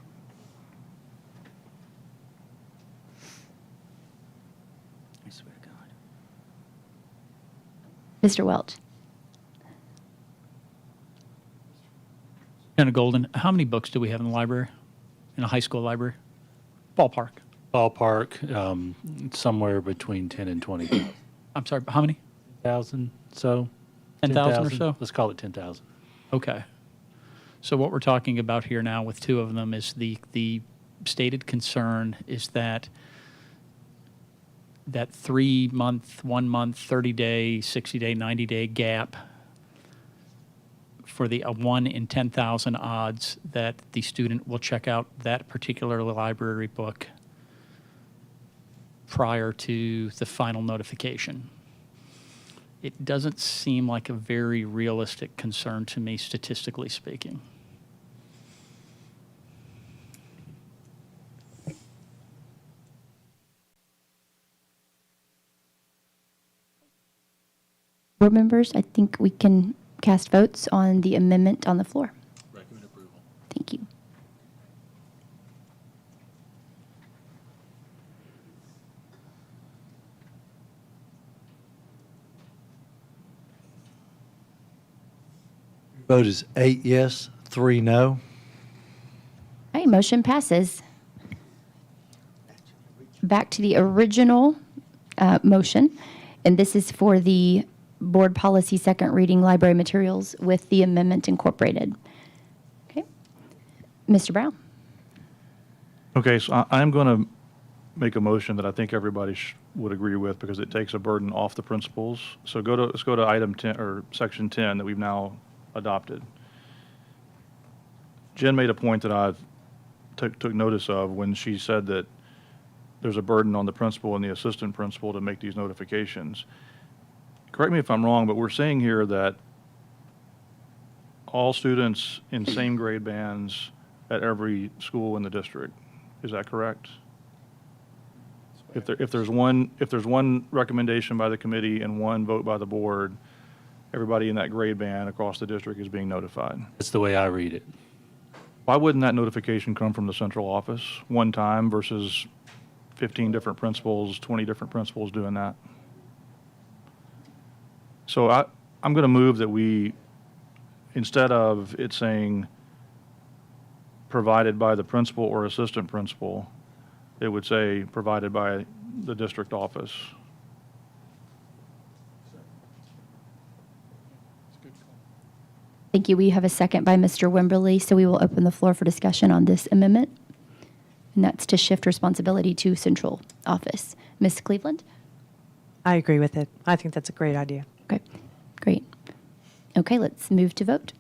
I swear to God. Mr. Welch. Lieutenant Golden, how many books do we have in the library, in a high school library? Ballpark. Ballpark, somewhere between 10 and 20,000. I'm sorry, how many? 1,000, so. 10,000 or so? Let's call it 10,000. Okay. So what we're talking about here now with two of them is the stated concern is that 3 month, 1 month, 30-day, 60-day, 90-day gap for the 1 in 10,000 odds that the student will check out that particular library book prior to the final notification. It doesn't seem like a very realistic concern to me, statistically speaking. Board members, I think we can cast votes on the amendment on the floor. Recommend approval. Thank you. Vote is 8 yes, 3 no. Okay, motion passes. Back to the original motion, and this is for the board policy second reading library materials with the amendment incorporated. Okay. Mr. Brown. Okay, so I'm going to make a motion that I think everybody would agree with because it takes a burden off the principals. So let's go to item 10 or section 10 that we've now adopted. Jen made a point that I took notice of when she said that there's a burden on the principal and the assistant principal to make these notifications. Correct me if I'm wrong, but we're saying here that all students in same grade bands at every school in the district. Is that correct? If there's one recommendation by the committee and one vote by the board, everybody in that grade band across the district is being notified. That's the way I read it. Why wouldn't that notification come from the central office one time versus 15 different principals, 20 different principals doing that? So I'm going to move that we, instead of it saying provided by the principal or assistant principal, it would say provided by the district office. Thank you. We have a second by Mr. Wimberly, so we will open the floor for discussion on this amendment. And that's to shift responsibility to central office. Ms. Cleveland? I agree with it. I think that's a great idea. Okay, great. Okay, let's move to vote.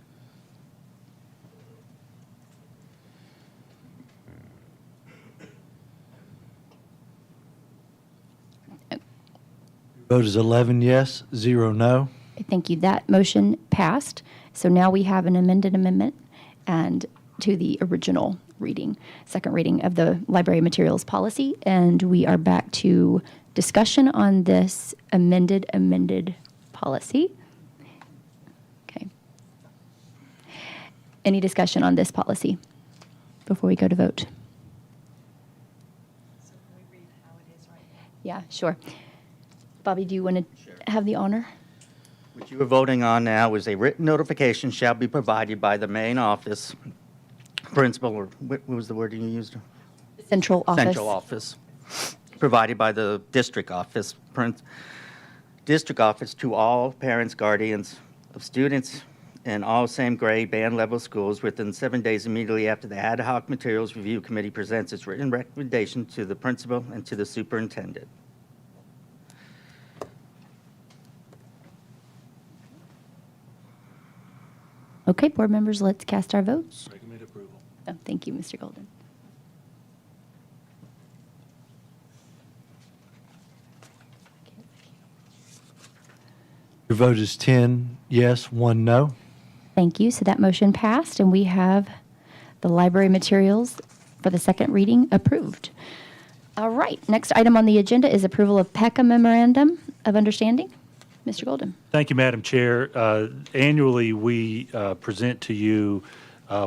Vote is 11 yes, 0 no. Thank you. That motion passed. So now we have an amended amendment and to the original reading, second reading of the library materials policy. And we are back to discussion on this amended policy. Okay. Any discussion on this policy before we go to vote? Yeah, sure. Bobby, do you want to have the honor? What you are voting on now is a written notification shall be provided by the main office principal, or what was the word you used? Central office. Central office, provided by the district office, to all parents, guardians of students in all same grade band level schools within 7 days immediately after the ad hoc materials review committee presents its written recommendation to the principal and to the superintendent. Okay, board members, let's cast our votes. Recommend approval. Oh, thank you, Mr. Golden. Your vote is 10 yes, 1 no. Thank you. So that motion passed, and we have The library materials for the second reading approved. All right, next item on the agenda is approval of PECA Memorandum of Understanding. Mr. Golden. Thank you, Madam Chair. Annually, we present to you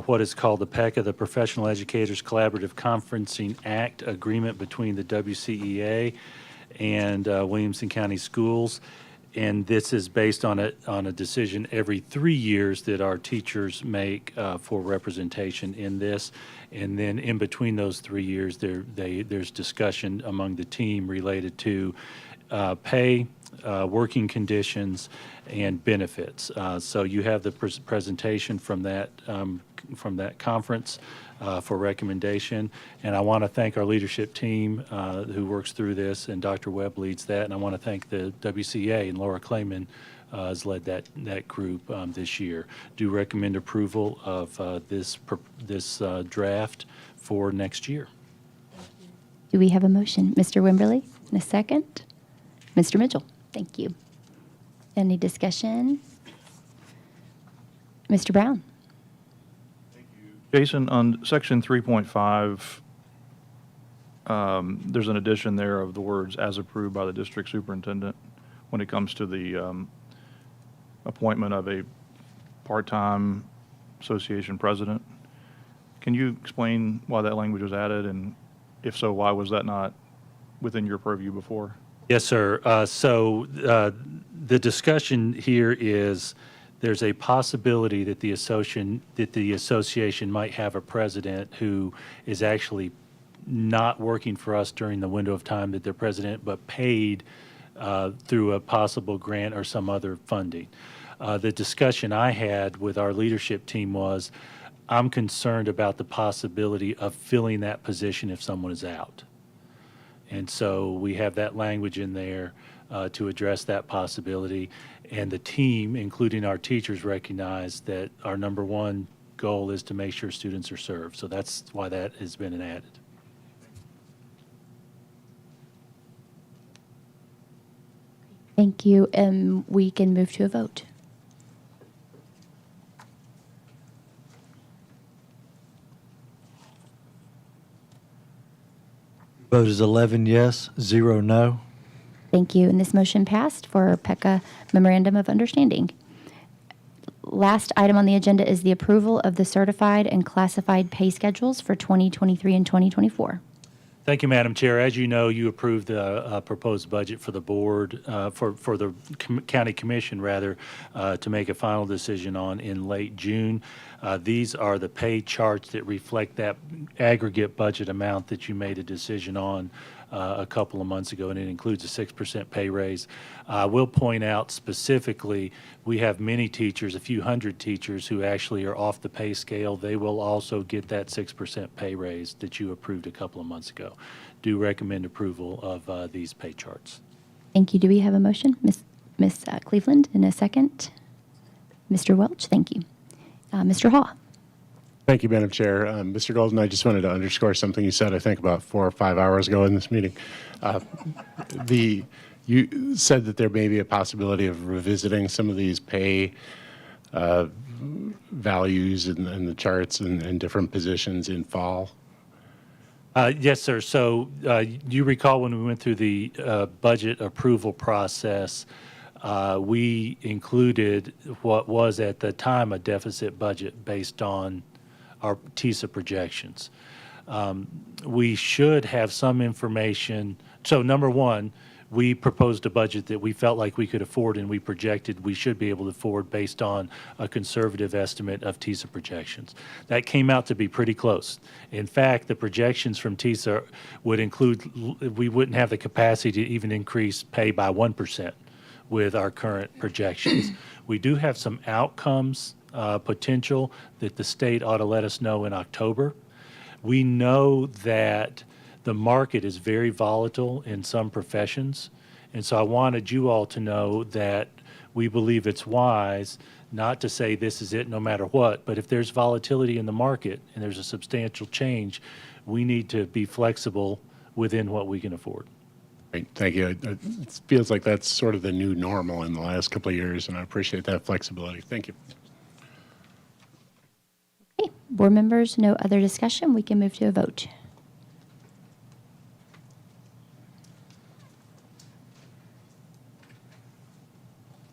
what is called the PECA, the Professional Educators Collaborative Conferencing Act agreement between the WCEA and Williamson County Schools. And this is based on a decision every 3 years that our teachers make for representation in this. And then in between those 3 years, there's discussion among the team related to pay, working conditions, and benefits. So you have the presentation from that conference for recommendation. And I want to thank our leadership team who works through this, and Dr. Webb leads that. And I want to thank the WCA, and Laura Clayman has led that group this year. Do recommend approval of this draft for next year. Do we have a motion? Mr. Wimberly, and a second? Mr. Mitchell, thank you. Any discussion? Mr. Brown? Jason, on section 3.5, there's an addition there of the words "as approved by the district superintendent" when it comes to the appointment of a part-time association president. Can you explain why that language was added, and if so, why was that not within your purview before? Yes, sir. So the discussion here is there's a possibility that the association might have a president who is actually not working for us during the window of time that they're president, but paid through a possible grant or some other funding. The discussion I had with our leadership team was, I'm concerned about the possibility of filling that position if someone is out. And so we have that language in there to address that possibility. And the team, including our teachers, recognize that our number one goal is to make sure students are served. So that's why that has been added. Thank you. And we can move to a vote. Vote is 11 yes, 0 no. Thank you. And this motion passed for PECA Memorandum of Understanding. Last item on the agenda is the approval of the certified and classified pay schedules for 2023 and 2024. Thank you, Madam Chair. As you know, you approved the proposed budget for the board, for the county commission, rather, to make a final decision on in late June. These are the pay charts that reflect that aggregate budget amount that you made a decision on a couple of months ago, and it includes a 6% pay raise. I will point out specifically, we have many teachers, a few hundred teachers, who actually are off the pay scale. They will also get that 6% pay raise that you approved a couple of months ago. Do recommend approval of these pay charts. Thank you. Do we have a motion? Ms. Cleveland, in a second. Mr. Welch, thank you. Mr. Hall. Thank you, Madam Chair. Mr. Golden, I just wanted to underscore something you said, I think, about 4 or 5 hours ago in this meeting. You said that there may be a possibility of revisiting some of these pay values and the charts and different positions in fall. Yes, sir. So you recall when we went through the budget approval process, we included what was at the time a deficit budget based on our TISA projections. We should have some information. So number one, we proposed a budget that we felt like we could afford, and we projected we should be able to afford based on a conservative estimate of TISA projections. That came out to be pretty close. In fact, the projections from TISA would include, we wouldn't have the capacity to even increase pay by 1% with our current projections. We do have some outcomes potential that the state ought to let us know in October. We know that the market is very volatile in some professions, and so I wanted you all to know that we believe it's wise not to say this is it no matter what, but if there's volatility in the market and there's a substantial change, we need to be flexible within what we can afford. Great, thank you. It feels like that's sort of the new normal in the last couple of years, and I appreciate that flexibility. Thank you. Okay. Board members, no other discussion. We can move to a vote.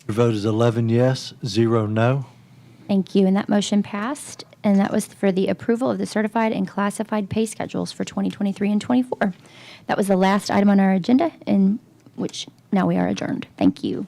Your vote is 11 yes, 0 no. Thank you. And that motion passed. And that was for the approval of the certified and classified pay schedules for 2023 and 24. That was the last item on our agenda, in which now we are adjourned. Thank you.